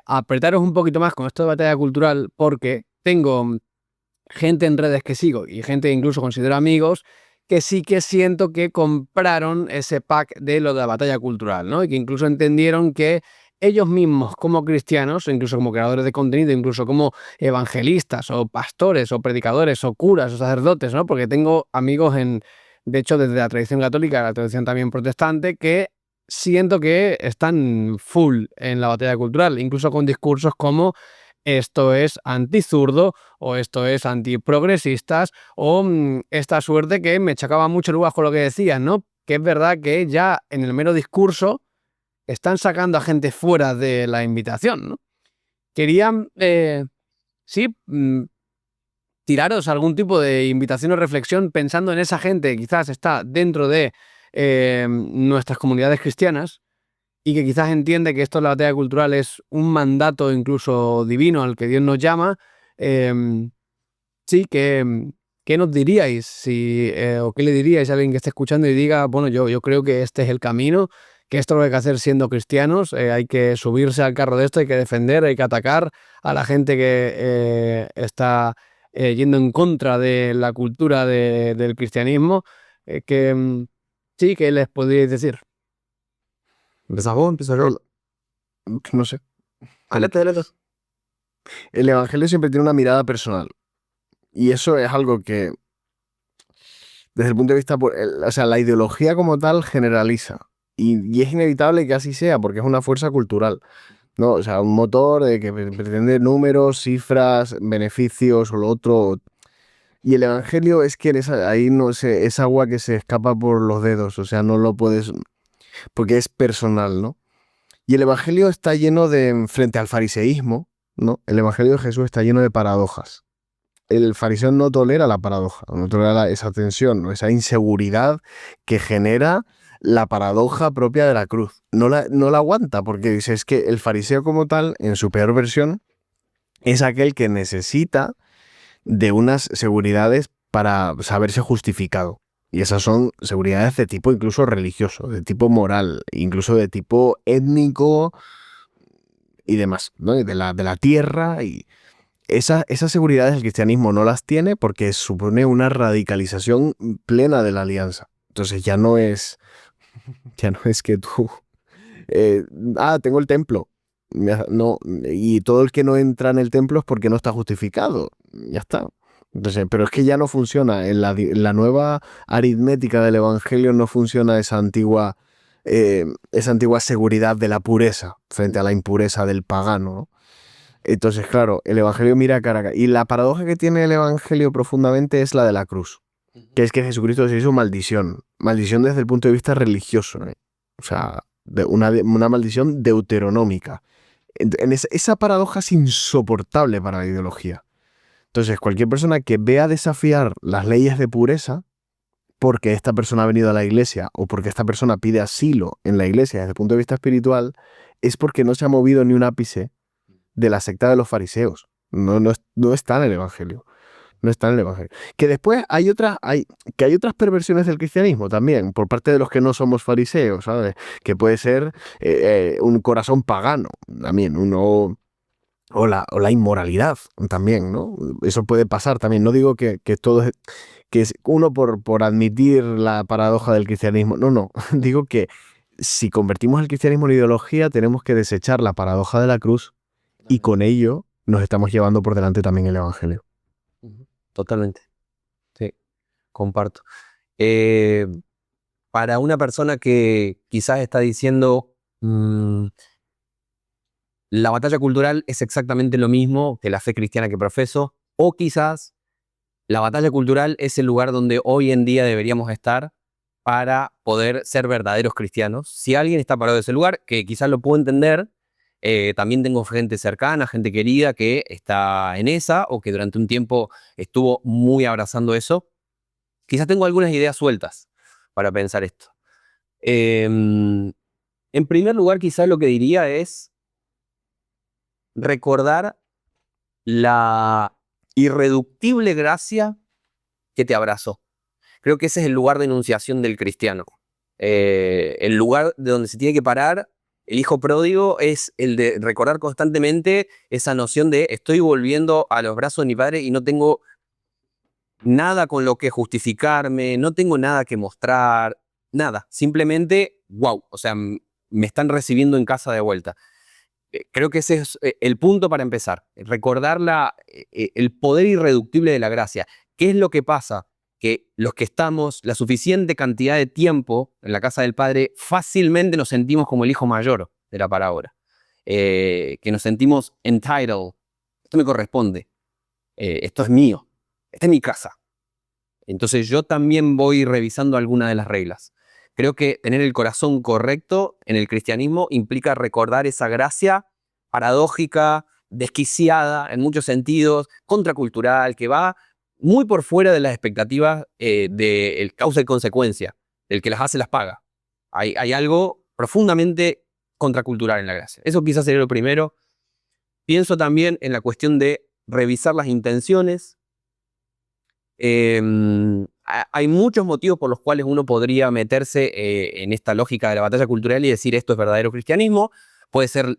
apretaros un poquito más con esto de batalla cultural porque tengo gente en redes que sigo y gente que incluso considero amigos que sí que siento que compraron ese pack de lo de la batalla cultural, ¿no? Y que incluso entendieron que ellos mismos como cristianos, o incluso como creadores de contenido, incluso como evangelistas o pastores o predicadores o curas o sacerdotes, ¿no? Porque tengo amigos de hecho, desde la tradición católica, la tradición también protestante, que siento que están full en la batalla cultural, incluso con discursos como esto es antizurdo o esto es antiprogresistas o esta suerte que me chacaba mucho Lucas con lo que decían, ¿no? Que es verdad que ya en el mero discurso están sacando a gente fuera de la invitación, ¿no? Querían, tiraros algún tipo de invitación o reflexión pensando en esa gente que quizás está dentro de nuestras comunidades cristianas y que quizás entiende que esto de la batalla cultural es un mandato incluso divino al que Dios nos llama. ¿Qué nos diríais o qué le diríais a alguien que esté escuchando y diga, bueno, yo creo que este es el camino, que esto lo hay que hacer siendo cristianos, hay que subirse al carro de esto, hay que defender, hay que atacar a la gente que está yendo en contra de la cultura del cristianismo? ¿Qué les podríais decir? ¿empezás vos? ¿Empezás yo? No sé. Adelante. El evangelio siempre tiene una mirada personal. Y eso es algo que, desde el punto de vista, o sea, la ideología como tal generaliza. Y es inevitable que así sea, porque es una fuerza cultural, ¿no? O sea, un motor que pretende números, cifras, beneficios o lo otro. Y el evangelio es que ahí no sé, es agua que se escapa por los dedos, o sea, no lo puedes, porque es personal, ¿no? Y el evangelio está lleno frente al fariseísmo, ¿no? El evangelio de Jesús está lleno de paradojas. El fariseo no tolera la paradoja, no tolera esa tensión, ¿no? Esa inseguridad que genera la paradoja propia de la cruz. No la aguanta, porque dice, es que el fariseo como tal, en su peor versión, es aquel que necesita de unas seguridades para saberse justificado. Y esas son seguridades de tipo incluso religioso, de tipo moral, incluso de tipo étnico y demás, ¿no? De la tierra. Y esas seguridades el cristianismo no las tiene porque supone una radicalización plena de la alianza. Entonces ya no es que tú... tengo el templo. No, y todo el que no entra en el templo es porque no está justificado. Ya está. Entonces, pero es que ya no funciona. En la nueva aritmética del evangelio no funciona esa antigua seguridad de la pureza frente a la impureza del pagano, ¿no? Entonces, claro, el Evangelio mira cara a cara. Y la paradoja que tiene el Evangelio profundamente es la de la cruz, que es que Jesucristo se hizo maldición. Maldición desde el punto de vista religioso, ¿no? O sea, una maldición deuteronómica. Esa paradoja es insoportable para la ideología. Entonces, cualquier persona que vea desafiar las leyes de pureza, porque esta persona ha venido a la iglesia o porque esta persona pide asilo en la iglesia desde el punto de vista espiritual, es porque no se ha movido ni un ápice de la secta de los fariseos. No está en el Evangelio. No está en el Evangelio. Que después hay otras perversiones del cristianismo también, por parte de los que no somos fariseos, ¿sabes? Que puede ser un corazón pagano también, o la inmoralidad también, ¿no? Eso puede pasar también. No digo que todo que es uno por admitir la paradoja del cristianismo. No. Digo que si convertimos el cristianismo en ideología, tenemos que desechar la paradoja de la cruz y con ello nos estamos llevando por delante también el Evangelio. Totalmente. Sí, comparto. Para una persona que quizás está diciendo la batalla cultural es exactamente lo mismo que la fe cristiana que profeso, o quizás la batalla cultural es el lugar donde hoy en día deberíamos estar para poder ser verdaderos cristianos. Si alguien está parado de ese lugar, que quizás lo puedo entender, también tengo gente cercana, gente querida que está en esa o que durante un tiempo estuvo muy abrazando eso. Quizás tengo algunas ideas sueltas para pensar esto. En primer lugar, quizás lo que diría es recordar la irreductible gracia que te abrazó. Creo que ese es el lugar de enunciación del cristiano. El lugar de donde se tiene que parar el hijo pródigo es el de recordar constantemente esa noción de estoy volviendo a los brazos de mi padre y no tengo nada con lo que justificarme, no tengo nada que mostrar, nada. Simplemente, wow, o sea, me están recibiendo en casa de vuelta. Creo que ese es el punto para empezar. Recordar el poder irreductible de la gracia. ¿Qué es lo que pasa? Que los que estamos la suficiente cantidad de tiempo en la casa del Padre, fácilmente nos sentimos como el hijo mayor de la parábola. Que nos sentimos entitled. Esto me corresponde. Esto es mío. Esta es mi casa. Entonces yo también voy revisando algunas de las reglas. Creo que tener el corazón correcto en el cristianismo implica recordar esa gracia paradójica, desquiciada en muchos sentidos, contracultural, que va muy por fuera de las expectativas del causa y consecuencia, del que las hace las paga. Hay algo profundamente contracultural en la gracia. Eso quizás sería lo primero. Pienso también en la cuestión de revisar las intenciones. Hay muchos motivos por los cuales uno podría meterse en esta lógica de la batalla cultural y decir esto es verdadero cristianismo. Puede ser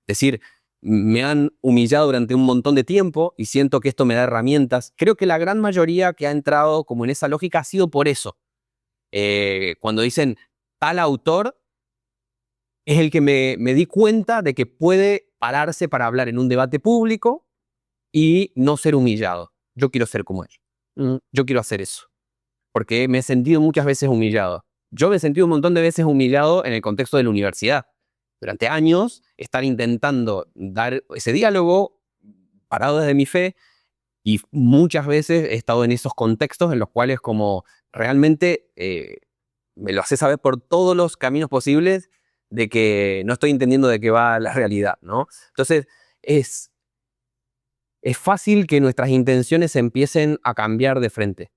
decir, me han humillado durante un montón de tiempo y siento que esto me da herramientas. Creo que la gran mayoría que ha entrado como en esa lógica ha sido por eso. Cuando dicen tal autor es el que me di cuenta de que puede pararse para hablar en un debate público y no ser humillado. Yo quiero ser como él. Yo quiero hacer eso. Porque me he sentido muchas veces humillado. Yo me he sentido un montón de veces humillado en el contexto de la universidad. Durante años, estar intentando dar ese diálogo parado desde mi fe, y muchas veces he estado en esos contextos en los cuales como realmente me lo hace saber por todos los caminos posibles de que no estoy entendiendo de qué va la realidad, ¿no? Entonces, es fácil que nuestras intenciones empiecen a cambiar de frente.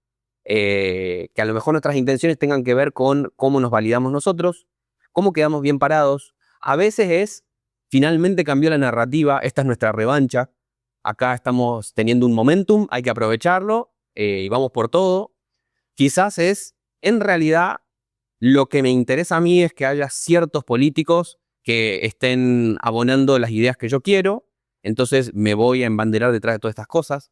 Que a lo mejor nuestras intenciones tengan que ver con cómo nos validamos nosotros, cómo quedamos bien parados. A veces es, finalmente cambió la narrativa, esta es nuestra revancha, acá estamos teniendo un momentum, hay que aprovecharlo y vamos por todo. Quizás es, en realidad, lo que me interesa a mí es que haya ciertos políticos que estén abonando las ideas que yo quiero, entonces me voy a embanderar detrás de todas estas cosas.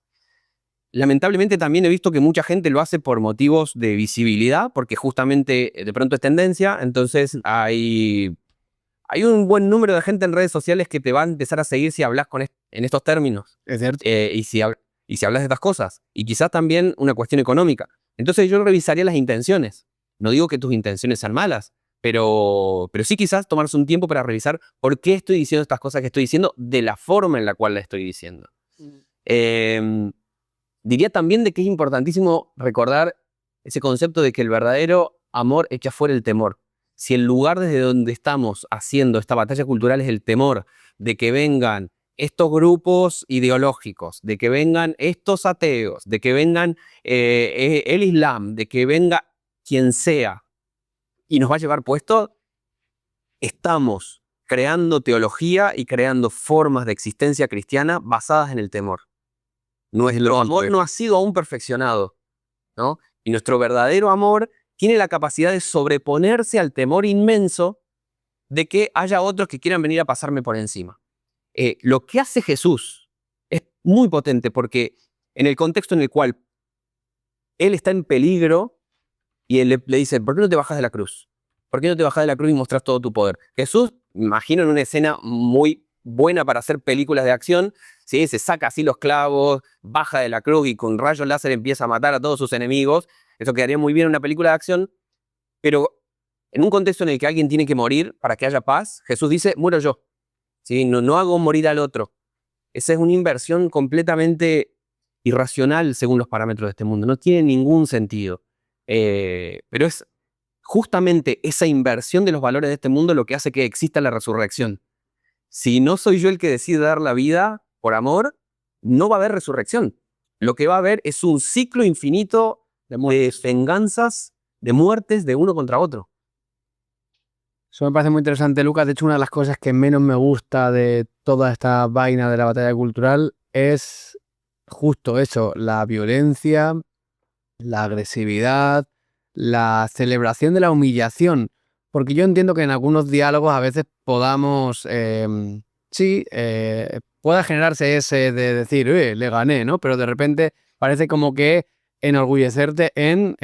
Lamentablemente también he visto que mucha gente lo hace por motivos de visibilidad, porque justamente de pronto es tendencia, entonces hay un buen número de gente en redes sociales que te va a empezar a seguir si hablas en estos términos. Es cierto. Y si hablas de estas cosas. Y quizás también una cuestión económica. Entonces yo revisaría las intenciones. No digo que tus intenciones sean malas, pero sí quizás tomarse un tiempo para revisar por qué estoy diciendo estas cosas que estoy diciendo de la forma en la cual las estoy diciendo. Diría también de que es importantísimo recordar ese concepto de que el verdadero amor echa fuera el temor. Si el lugar desde donde estamos haciendo esta batalla cultural es el temor de que vengan estos grupos ideológicos, de que vengan estos ateos, de que vengan el Islam, de que venga quien sea y nos va a llevar puesto, estamos creando teología y creando formas de existencia cristiana basadas en el temor. Nuestro amor no ha sido aún perfeccionado, ¿no? Y nuestro verdadero amor tiene la capacidad de sobreponerse al temor inmenso de que haya otros que quieran venir a pasarme por encima. Lo que hace Jesús es muy potente porque en el contexto en el cual Él está en peligro y Él le dice, ¿por qué no te bajas de la cruz? ¿Por qué no te bajas de la cruz y mostras todo tu poder? Jesús, me imagino en una escena muy buena para hacer películas de acción, ¿sí? Se saca así los clavos, baja de la cruz y con rayos láser empieza a matar a todos sus enemigos. Eso quedaría muy bien en una película de acción, pero en un contexto en el que alguien tiene que morir para que haya paz, Jesús dice, muero yo. ¿Sí? No hago morir al otro. Esa es una inversión completamente irracional según los parámetros de este mundo. No tiene ningún sentido. Pero es justamente esa inversión de los valores de este mundo lo que hace que exista la resurrección. Si no soy yo el que decide dar la vida por amor, no va a haber resurrección. Lo que va a haber es un ciclo infinito de venganzas, de muertes de uno contra otro. Eso me parece muy interesante, Lucas. De hecho, una de las cosas que menos me gusta de toda esta vaina de la batalla cultural es justo eso, la violencia, la agresividad, la celebración de la humillación. Porque yo entiendo que en algunos diálogos a veces podamos, pueda generarse ese de decir, le gané, ¿no? Pero de repente parece como que enorgullecerte en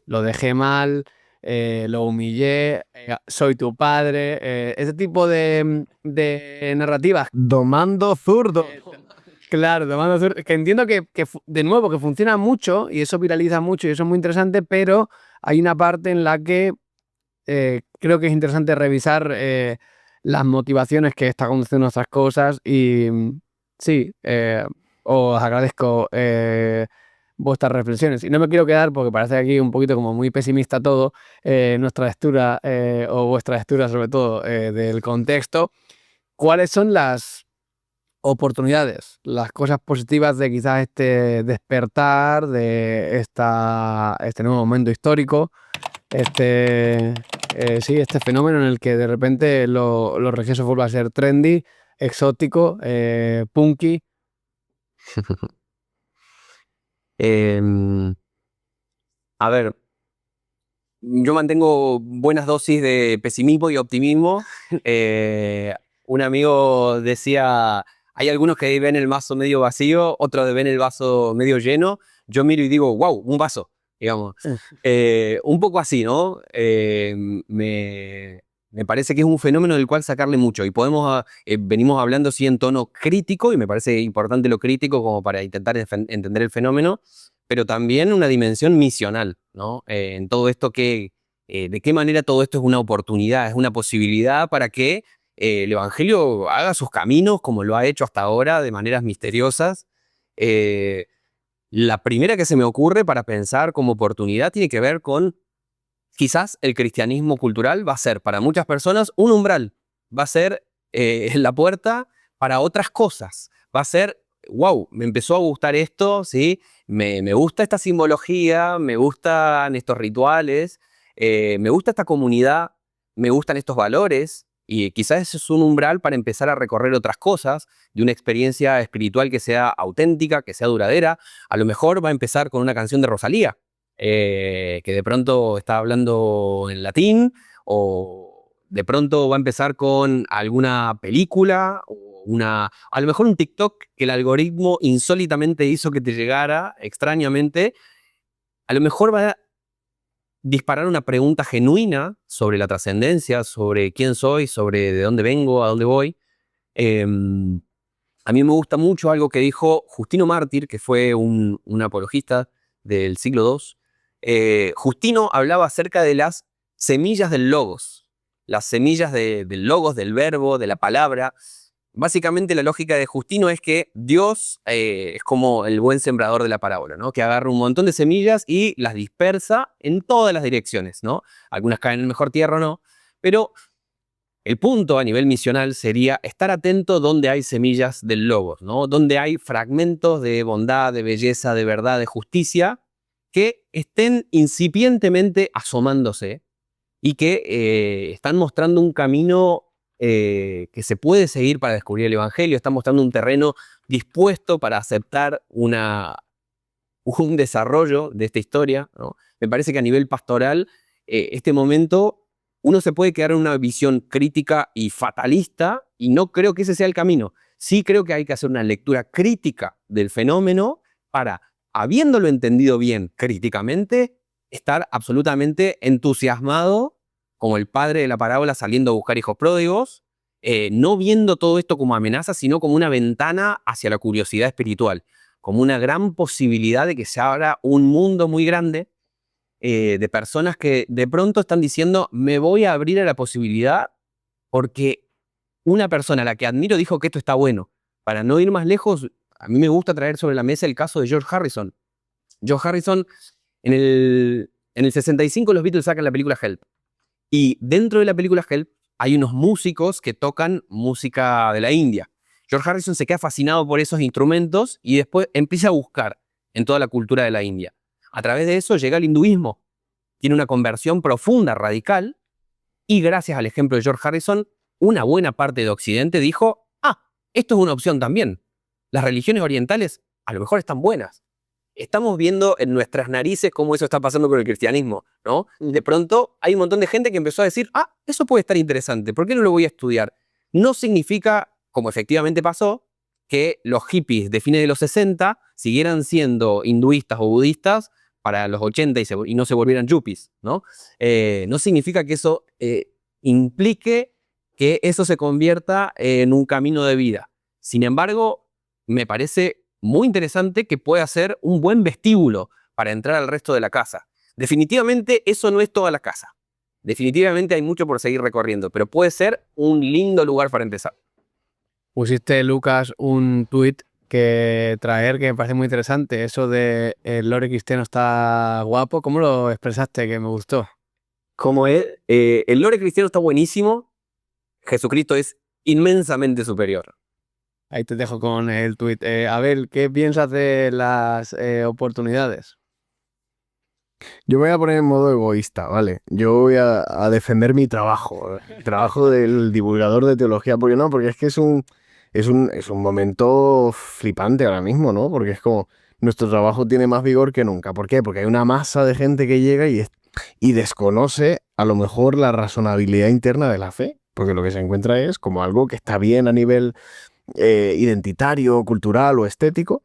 lo dejé mal, lo humillé, soy tu padre, ese tipo de narrativas. Domando zurdo. Claro, domando zurdo, que entiendo de nuevo, que funciona mucho y eso viraliza mucho y eso es muy interesante, pero hay una parte en la que creo que es interesante revisar las motivaciones que está conduciendo estas cosas y sí, os agradezco vuestras reflexiones. Y no me quiero quedar, porque parece aquí un poquito como muy pesimista todo, nuestra lectura o vuestra lectura sobre todo del contexto. ¿Cuáles son las oportunidades, las cosas positivas de quizás este despertar, de este nuevo momento histórico, este fenómeno en el que de repente lo religioso vuelve a ser trendy, exótico, punky? A ver, yo mantengo buenas dosis de pesimismo y optimismo. Un amigo decía, hay algunos que ven el vaso medio vacío, otros ven el vaso medio lleno. Yo miro y digo, wow, un vaso, digamos. Un poco así, ¿no? Me parece que es un fenómeno del cual sacarle mucho. Y venimos hablando sí en tono crítico, y me parece importante lo crítico como para intentar entender el fenómeno, pero también una dimensión misional, ¿no? En todo esto de qué manera todo esto es una oportunidad, es una posibilidad para que el Evangelio haga sus caminos como lo ha hecho hasta ahora, de maneras misteriosas. La primera que se me ocurre para pensar como oportunidad tiene que ver con quizás el cristianismo cultural va a ser para muchas personas un umbral, va a ser la puerta para otras cosas, va a ser, wow, me empezó a gustar esto, ¿sí? Me gusta esta simbología, me gustan estos rituales, me gusta esta comunidad, me gustan estos valores, y quizás eso es un umbral para empezar a recorrer otras cosas, de una experiencia espiritual que sea auténtica, que sea duradera. A lo mejor va a empezar con una canción de Rosalía, que de pronto está hablando en latín, o de pronto va a empezar con alguna película, o a lo mejor un TikTok que el algoritmo insólitamente hizo que te llegara extrañamente. A lo mejor va a disparar una pregunta genuina sobre la trascendencia, sobre quién soy, sobre de dónde vengo, a dónde voy. A mí me gusta mucho algo que dijo Justino Mártir, que fue un apologista del siglo II. Justino hablaba acerca de las semillas del logos, las semillas del logos, del verbo, de la palabra. Básicamente la lógica de Justino es que Dios es como el buen sembrador de la parábola, ¿no? Que agarra un montón de semillas y las dispersa en todas las direcciones, ¿no? Algunas caen en mejor tierra o no, pero el punto a nivel misional sería estar atento donde hay semillas del logos, ¿no? Donde hay fragmentos de bondad, de belleza, de verdad, de justicia, que estén incipientemente asomándose y que están mostrando un camino que se puede seguir para descubrir el Evangelio, están mostrando un terreno dispuesto para aceptar un desarrollo de esta historia, ¿no? Me parece que a nivel pastoral, este momento, uno se puede quedar en una visión crítica y fatalista, y no creo que ese sea el camino. Sí creo que hay que hacer una lectura crítica del fenómeno para, habiéndolo entendido bien críticamente, estar absolutamente entusiasmado como el padre de la parábola saliendo a buscar hijos pródigos, no viendo todo esto como amenaza, sino como una ventana hacia la curiosidad espiritual, como una gran posibilidad de que se abra un mundo muy grande de personas que de pronto están diciendo, me voy a abrir a la posibilidad porque una persona a la que admiro dijo que esto está bueno. Para no ir más lejos, a mí me gusta traer sobre la mesa el caso de George Harrison. George Harrison, en el 65 los Beatles sacan la película Help. Y dentro de la película Help hay unos músicos que tocan música de la India. George Harrison se queda fascinado por esos instrumentos y después empieza a buscar en toda la cultura de la India. A través de eso llega al hinduismo. Tiene una conversión profunda, radical, y gracias al ejemplo de George Harrison, una buena parte de Occidente dijo, esto es una opción también. Las religiones orientales a lo mejor están buenas. Estamos viendo en nuestras narices cómo eso está pasando con el cristianismo, ¿no? De pronto hay un montón de gente que empezó a decir, eso puede estar interesante, ¿por qué no lo voy a estudiar? No significa, como efectivamente pasó, que los hippies de fines de los 60 siguieran siendo hinduistas o budistas para los 80 y no se volvieran yuppies, ¿no? No significa que eso implique que eso se convierta en un camino de vida. Sin embargo, me parece muy interesante que pueda ser un buen vestíbulo para entrar al resto de la casa. Definitivamente eso no es toda la casa. Definitivamente hay mucho por seguir recorriendo, pero puede ser un lindo lugar para empezar. Pusiste, Lucas, un tuit que me parece muy interesante, eso de el lore cristiano está guapo. ¿Cómo lo expresaste? Que me gustó. Como el lore cristiano está buenísimo, Jesucristo es inmensamente superior. Ahí te dejo con el tuit. Abel, ¿qué piensas de las oportunidades? Yo me voy a poner en modo egoísta, ¿vale? Yo voy a defender mi trabajo, el trabajo del divulgador de teología, porque es que es un momento flipante ahora mismo, ¿no? Porque es como, nuestro trabajo tiene más vigor que nunca. ¿Por qué? Porque hay una masa de gente que llega y desconoce a lo mejor la razonabilidad interna de la fe, porque lo que se encuentra es como algo que está bien a nivel identitario, cultural o estético,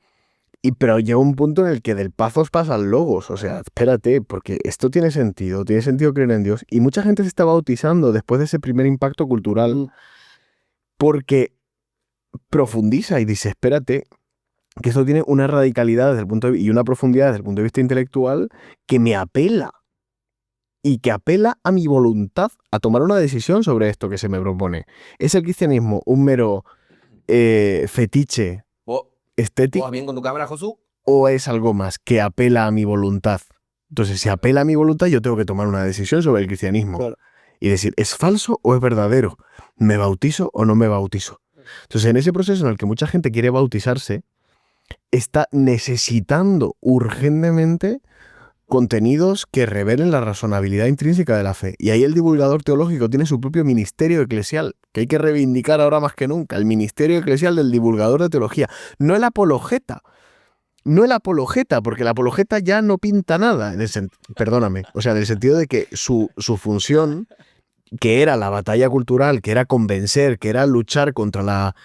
pero llega un punto en el que del pathos pasa al logos. O sea, espérate, porque esto tiene sentido creer en Dios, y mucha gente se está bautizando después de ese primer impacto cultural porque profundiza y dice, espérate, que esto tiene una radicalidad desde el punto y una profundidad desde el punto de vista intelectual que me apela y que apela a mi voluntad a tomar una decisión sobre esto que se me propone. ¿Es el cristianismo un mero fetiche estético? ¿Vas bien con tu cámara, Josu? ¿O es algo más que apela a mi voluntad? Entonces, si apela a mi voluntad, yo tengo que tomar una decisión sobre el cristianismo. Claro. Y decir, ¿es falso o es verdadero? ¿Me bautizo o no me bautizo? Entonces, en ese proceso en el que mucha gente quiere bautizarse, está necesitando urgentemente contenidos que revelen la razonabilidad intrínseca de la fe. Y ahí el divulgador teológico tiene su propio ministerio eclesial, que hay que reivindicar ahora más que nunca, el ministerio eclesial del divulgador de teología, no el apologeta. No el apologeta, porque el apologeta ya no pinta nada, perdóname, o sea, en el sentido de que su función, que era la batalla cultural, que era convencer, que era luchar contra la...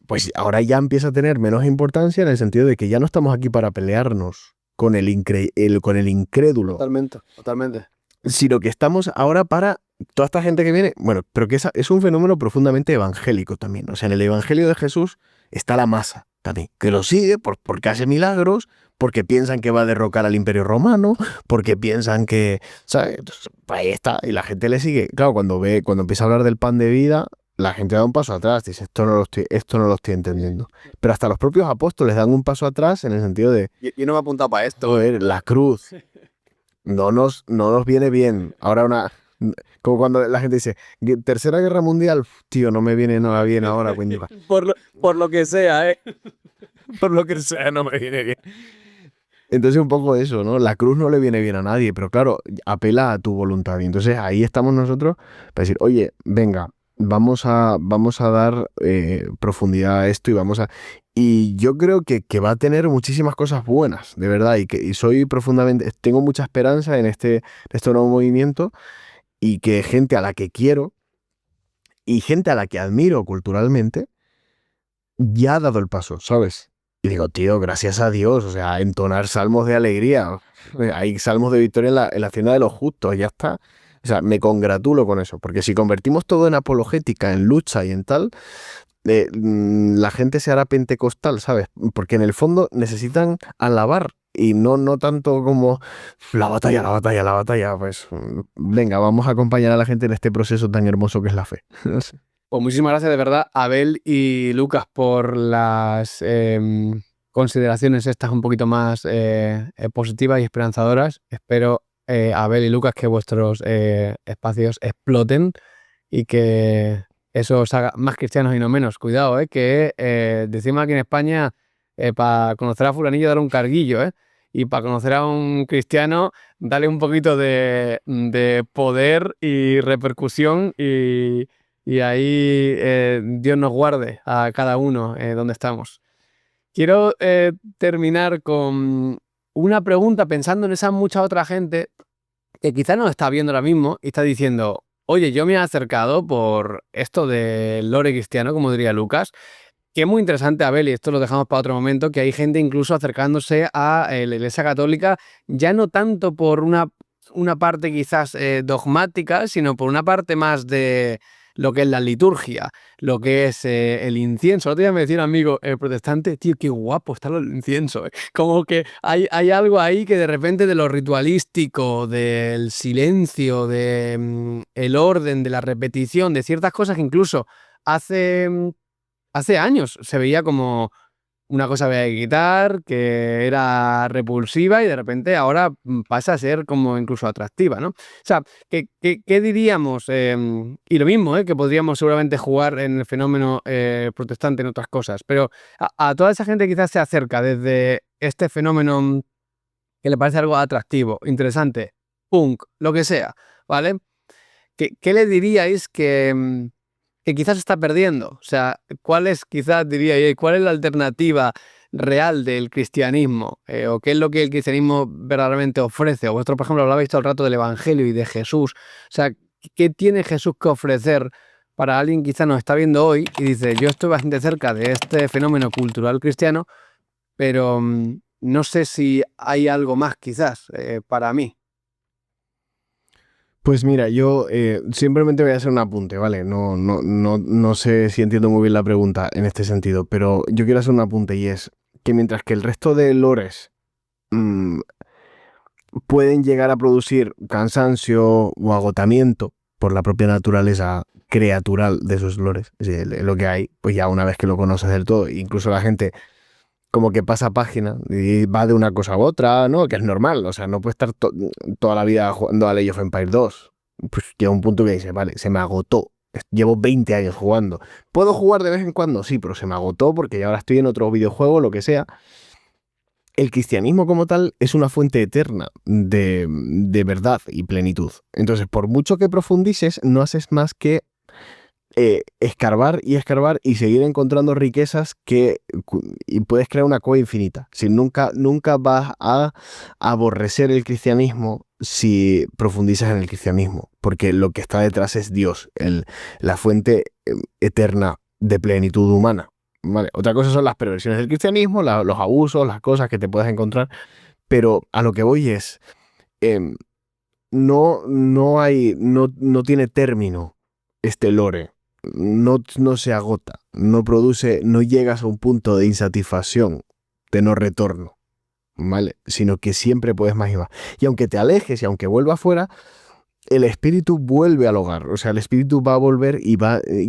Pues ahora ya empieza a tener menos importancia en el sentido de que ya no estamos aquí para pelearnos con el incrédulo. Totalmente. Sino que estamos ahora para toda esta gente que viene, bueno, pero que es un fenómeno profundamente evangélico también. O sea, en el evangelio de Jesús está la masa. también, que lo sigue porque hace milagros, porque piensan que va a derrocar al Imperio Romano, porque piensan que, ¿sabes? Entonces, pues ahí está, y la gente le sigue. Claro, cuando empieza a hablar del pan de vida, la gente da un paso atrás, dice, esto no lo estoy entendiendo. Pero hasta los propios apóstoles dan un paso atrás en el sentido de, Yo no me he apuntado para esto. joder, la cruz no nos viene bien. Ahora como cuando la gente dice, Tercera Guerra Mundial, tío, no me viene nada bien ahora, coño. Por lo que sea, ¿eh? Por lo que sea, no me viene bien. Entonces un poco eso, ¿no? La cruz no le viene bien a nadie, pero claro, apela a tu voluntad. Y entonces ahí estamos nosotros para decir, oye, venga, vamos a dar profundidad a esto y yo creo que va a tener muchísimas cosas buenas, de verdad, tengo mucha esperanza en este nuevo movimiento y que gente a la que quiero y gente a la que admiro culturalmente ya ha dado el paso, ¿sabes? Y digo, tío, gracias a Dios, o sea, entonar salmos de alegría. Hay salmos de victoria en la hacienda de los justos, ya está. O sea, me congratulo con eso, porque si convertimos todo en apologética, en lucha y en tal, la gente se hará pentecostal, ¿sabes? Porque en el fondo necesitan alabar y no tanto como la batalla, la batalla, la batalla. Pues venga, vamos a acompañar a la gente en este proceso tan hermoso que es la fe. Pues muchísimas gracias de verdad, Abel y Lucas, por las consideraciones estas un poquito más positivas y esperanzadoras. Espero, Abel y Lucas, que vuestros espacios exploten y que eso os haga más cristianos y no menos. Cuidado, que decimos aquí en España, para conocer a fulanillo dar un carguillo, y para conocer a un cristiano darle un poquito de poder y repercusión y ahí Dios nos guarde a cada uno donde estamos. Quiero terminar con una pregunta pensando en esa mucha otra gente que quizás nos está viendo ahora mismo y está diciendo, oye, yo me he acercado por esto del lore cristiano, como diría Lucas, que es muy interesante, Abel, y esto lo dejamos para otro momento, que hay gente incluso acercándose a la Iglesia Católica, ya no tanto por una parte quizás dogmática, sino por una parte más de lo que es la liturgia, lo que es el incienso. El otro día me decía un amigo protestante, tío, qué guapo está el incienso. Como que hay algo ahí que de repente de lo ritualístico, del silencio, de el orden, de la repetición, de ciertas cosas que incluso hace años se veía como una cosa que había que quitar, que era repulsiva y de repente ahora pasa a ser como incluso atractiva, ¿no? O sea, ¿qué diríamos? Y lo mismo, que podríamos seguramente jugar en el fenómeno protestante en otras cosas, pero a toda esa gente quizás se acerca desde este fenómeno que le parece algo atractivo, interesante, punk, lo que sea, ¿vale? ¿Qué le diríais que quizás está perdiendo? O sea, ¿cuál es, quizás diría, cuál es la alternativa real del cristianismo? ¿O qué es lo que el cristianismo verdaderamente ofrece? O vosotros, por ejemplo, hablabais todo el rato del Evangelio y de Jesús. O sea, ¿qué tiene Jesús que ofrecer para alguien que quizás nos está viendo hoy y dice, yo estoy bastante cerca de este fenómeno cultural cristiano, pero no sé si hay algo más quizás para mí? Pues mira, yo simplemente voy a hacer un apunte, ¿vale? No sé si entiendo muy bien la pregunta en este sentido, pero yo quiero hacer un apunte y es que mientras que el resto de lores mm, pueden llegar a producir cansancio o agotamiento por la propia naturaleza creatural de esos lores, es decir, lo que hay, pues ya una vez que lo conoces del todo, incluso la gente como que pasa página y va de una cosa a otra, ¿no? Que es normal, o sea, no puede estar toda la vida jugando a Age of Empires 2. Pues llega un punto que dice, vale, se me agotó. Llevo 20 años jugando. ¿Puedo jugar de vez en cuando? Sí, pero se me agotó porque ya ahora estoy en otro videojuego, lo que sea. El cristianismo como tal es una fuente eterna de verdad y plenitud. Entonces, por mucho que profundices, no haces más que escarbar y escarbar y seguir encontrando riquezas y puedes crear una cueva infinita. Si nunca vas a aborrecer el cristianismo si profundizas en el cristianismo, porque lo que está detrás es Dios, la fuente eterna de plenitud humana. ¿Vale? Otra cosa son las perversiones del cristianismo, los abusos, las cosas que te puedes encontrar, pero a lo que voy es, no tiene término este lore no se agota, no llegas a un punto de insatisfacción, de no retorno, ¿vale? Sino que siempre puedes más y más. Y aunque te alejes y aunque vuelvas fuera, el espíritu vuelve al hogar. O sea, el espíritu va a volver y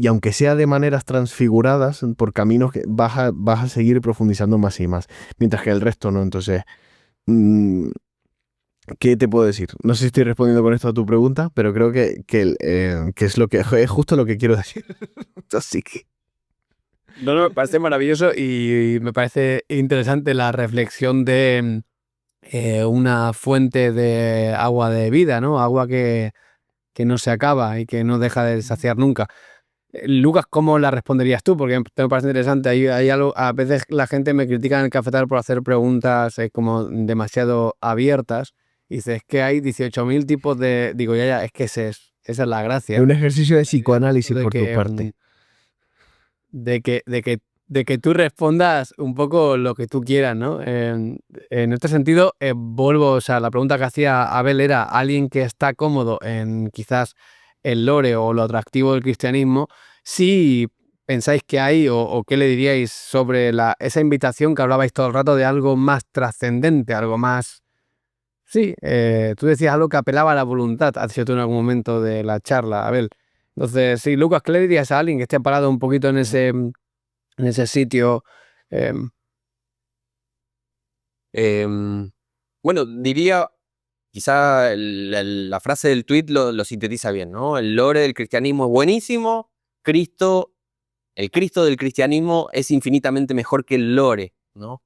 aunque sea de maneras transfiguradas, por caminos que vas a seguir profundizando más y más. Mientras que el resto no. Entonces, mm, ¿qué te puedo decir? No sé si estoy respondiendo con esto a tu pregunta, pero creo que es justo lo que quiero decir. Así que. No, me parece maravilloso y me parece interesante la reflexión de una fuente de agua de vida, ¿no? Agua que no se acaba y que no deja de saciar nunca. Lucas, ¿cómo la responderías tú? Porque me parece interesante. Hay algo, a veces la gente me critica en el cafetal por hacer preguntas como demasiado abiertas. Y dices, es que hay 18.000 tipos de... Digo, ya, es que esa es la Es gracia. un ejercicio de psicoanálisis De por tu que, parte. de que tú respondas un poco lo que tú quieras, ¿no? En este sentido, vuelvo, o sea, la pregunta que hacía Abel era alguien que está cómodo en quizás el lore o lo atractivo del cristianismo, si pensáis que hay o qué le diríais sobre esa invitación que hablabais todo el rato de algo más trascendente, algo más... Sí, tú decías algo que apelaba a la voluntad, has dicho tú en algún momento de la charla, Abel. Entonces, sí, Lucas, ¿qué le dirías a alguien que esté parado un poquito en ese sitio? em, Bueno, diría, quizá la frase del tweet lo sintetiza bien, ¿no? El lore del cristianismo es buenísimo, el Cristo del cristianismo es infinitamente mejor que el lore, ¿no?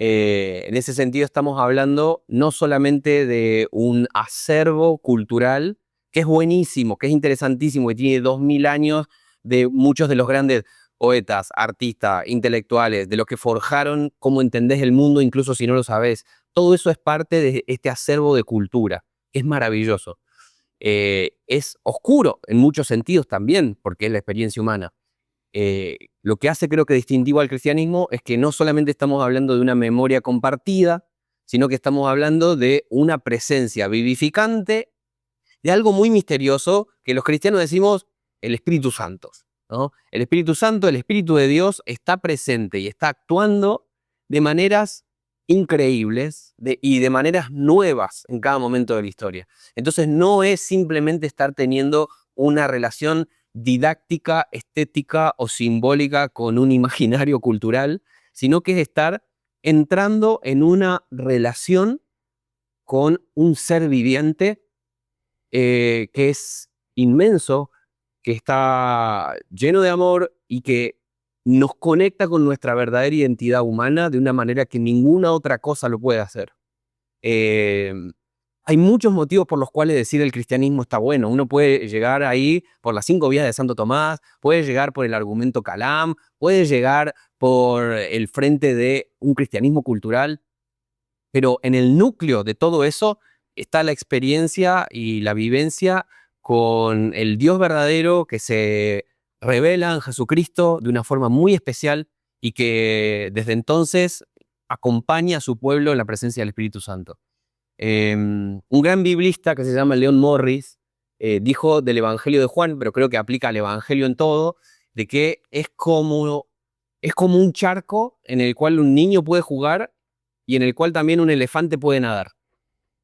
En ese sentido estamos hablando no solamente de un acervo cultural que es buenísimo, que es interesantísimo, que tiene 2000 años de muchos de los grandes poetas, artistas, intelectuales, de los que forjaron cómo entendés el mundo, incluso si no lo sabés. Todo eso es parte de este acervo de cultura, que es maravilloso. Es oscuro en muchos sentidos también, porque es la experiencia humana. Lo que hace, creo que distintivo al cristianismo es que no solamente estamos hablando de una memoria compartida, sino que estamos hablando de una presencia vivificante de algo muy misterioso que los cristianos decimos el Espíritu Santo, ¿no? El Espíritu Santo, el Espíritu de Dios está presente y está actuando de maneras increíbles y de maneras nuevas en cada momento de la historia. Entonces no es simplemente estar teniendo una relación didáctica, estética o simbólica con un imaginario cultural, sino que es estar entrando en una relación con un ser viviente que es inmenso, que está lleno de amor y que nos conecta con nuestra verdadera identidad humana de una manera que ninguna otra cosa lo puede hacer. Eh, Hay muchos motivos por los cuales decir el cristianismo está bueno. Uno puede llegar ahí por las 5 vías de Santo Tomás, puede llegar por el argumento Calam, puede llegar por el frente de un cristianismo cultural, pero en el núcleo de todo eso está la experiencia y la vivencia con el Dios verdadero que se revela en Jesucristo de una forma muy especial y que desde entonces acompaña a su pueblo en la presencia del Espíritu Santo. Un gran biblista que se llama Leon Morris dijo del Evangelio de Juan, pero creo que aplica al Evangelio en todo, de que es como un charco en el cual un niño puede jugar y en el cual también un elefante puede nadar.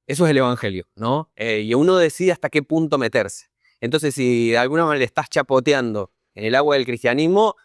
Eso es el Evangelio, ¿no? Y uno decide hasta qué punto meterse. Entonces, si de alguna manera estás chapoteando en el agua del cristianismo,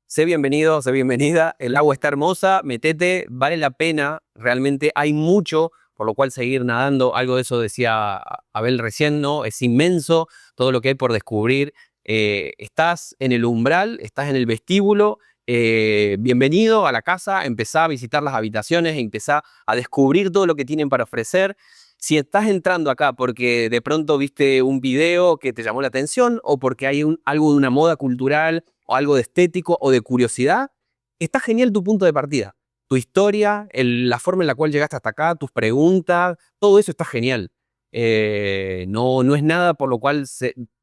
sé bienvenido, sé bienvenida, el agua está hermosa, metete, vale la pena, realmente hay mucho por lo cual seguir nadando, algo de eso decía Abel recién, ¿no? Es inmenso todo lo que hay por descubrir. Estás en el umbral, estás en el vestíbulo, bienvenido a la casa, empezá a visitar las habitaciones, empezá a descubrir todo lo que tienen para ofrecer. Si estás entrando acá porque de pronto viste un video que te llamó la atención o porque hay algo de una moda cultural o algo de estético o de curiosidad, está genial tu punto de partida. Tu historia, la forma en la cual llegaste hasta acá, tus preguntas, todo eso está genial. No es nada por lo cual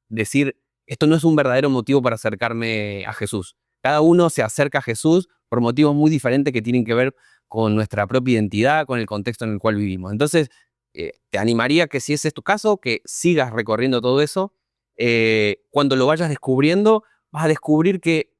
decir, esto no es un verdadero motivo para acercarme a Jesús. Cada uno se acerca a Jesús por motivos muy diferentes que tienen que ver con nuestra propia identidad, con el contexto en el cual vivimos. Entonces, te animaría que si ese es tu caso, que sigas recorriendo todo eso. Cuando lo vayas descubriendo, vas a descubrir que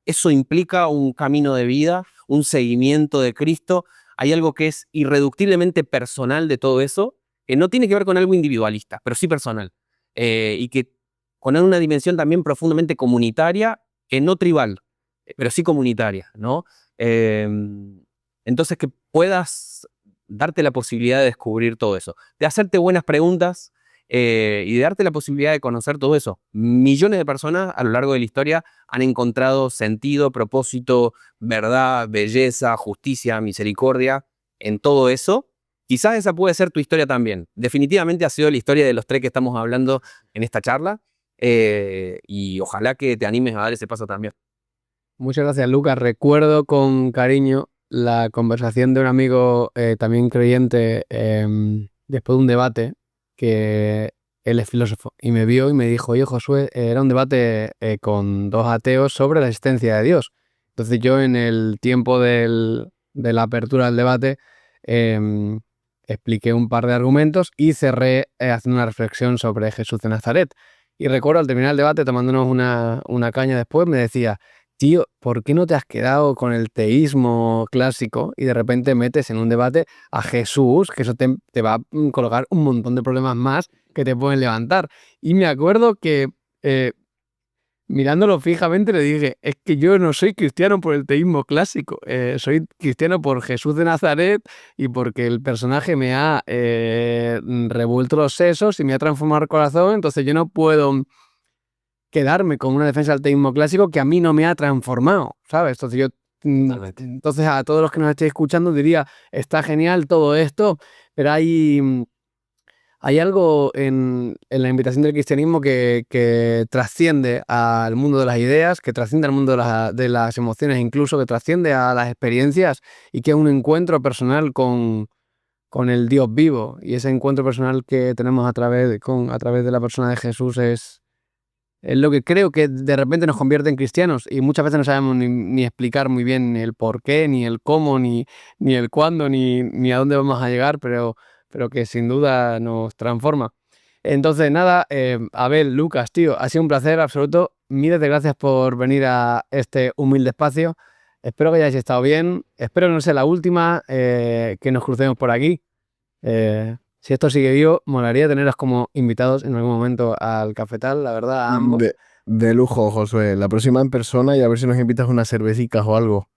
eso implica un camino de vida, un seguimiento de Cristo. Hay algo que es irreductiblemente personal de todo eso, que no tiene que ver con algo individualista, pero sí personal. Y que con una dimensión también profundamente comunitaria, que no tribal, pero sí comunitaria, ¿no? Entonces que puedas darte la posibilidad de descubrir todo eso, de hacerte buenas preguntas y de darte la posibilidad de conocer todo eso. Millones de personas a lo largo de la historia han encontrado sentido, propósito, verdad, belleza, justicia, misericordia en todo eso. Quizás esa puede ser tu historia también. Definitivamente ha sido la historia de los tres que estamos hablando en esta charla y ojalá que te animes a dar ese paso también. Muchas gracias, Lucas. Recuerdo con cariño la conversación de un amigo también creyente después de un debate, que él es filósofo, y me vio y me dijo: oye, Josué, era un debate con dos ateos sobre la existencia de Dios. Entonces yo, en el tiempo de la apertura del debate, expliqué un par de argumentos y cerré haciendo una reflexión sobre Jesús de Nazaret. Y recuerdo, al terminar el debate, tomándonos una caña después, me decía: tío, ¿por qué no te has quedado con el teísmo clásico y de repente metes en un debate a Jesús, que eso te va a colocar un montón de problemas más que te pueden levantar? Y me acuerdo que, mirándolo fijamente, le dije: es que yo no soy cristiano por el teísmo clásico, soy cristiano por Jesús de Nazaret y porque el personaje me ha revuelto los sesos y me ha transformado el corazón. Entonces yo no puedo quedarme con una defensa del teísmo clásico que a mí no me ha transformado, ¿sabes? Entonces a todos los que nos estéis escuchando diría: está genial todo esto, pero hay algo en la invitación del cristianismo que trasciende al mundo de las ideas, que trasciende al mundo de las emociones, incluso que trasciende a las experiencias, y que es un encuentro personal con el Dios vivo. Y ese encuentro personal que tenemos a través de la persona de Jesús es lo que creo que de repente nos convierte en cristianos, y muchas veces no sabemos ni explicar muy bien el por qué, ni el cómo, ni el cuándo, ni a dónde vamos a llegar, pero que sin duda nos transforma. Entonces, nada, Abel, Lucas, tío, ha sido un placer absoluto. Miles de gracias por venir a este humilde espacio. Espero que hayáis estado bien. Espero que no sea la última que nos crucemos por aquí. Si esto sigue vivo, molaría teneros como invitados en algún momento al cafetal, la verdad, a ambos. De lujo, Josué. La próxima en persona, y a ver si nos invitas unas cervecitas o algo.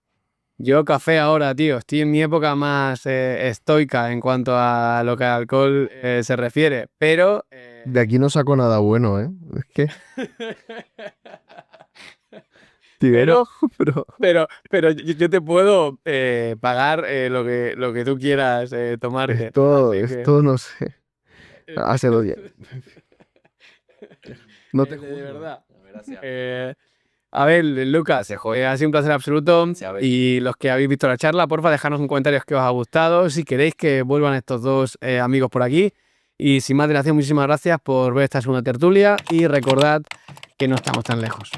Yo café ahora, tío. Estoy en mi época más estoica en cuanto a lo que al alcohol se refiere, pero... De aquí no saco nada bueno, ¿eh? Es que... Tibero, pero yo te puedo pagar lo que tú quieras tomarte. Esto no sé. Hace 2 días. No te De verdad. Gracias. A ver, Lucas, Gracias, joder. ha sido un placer absoluto. Abel. Y los que habéis visto la charla, porfa, dejadnos en comentarios qué os ha gustado, si queréis que vuelvan estos dos amigos por aquí. Y sin más dilación, muchísimas gracias por ver esta segunda tertulia, y recordad que no estamos tan lejos.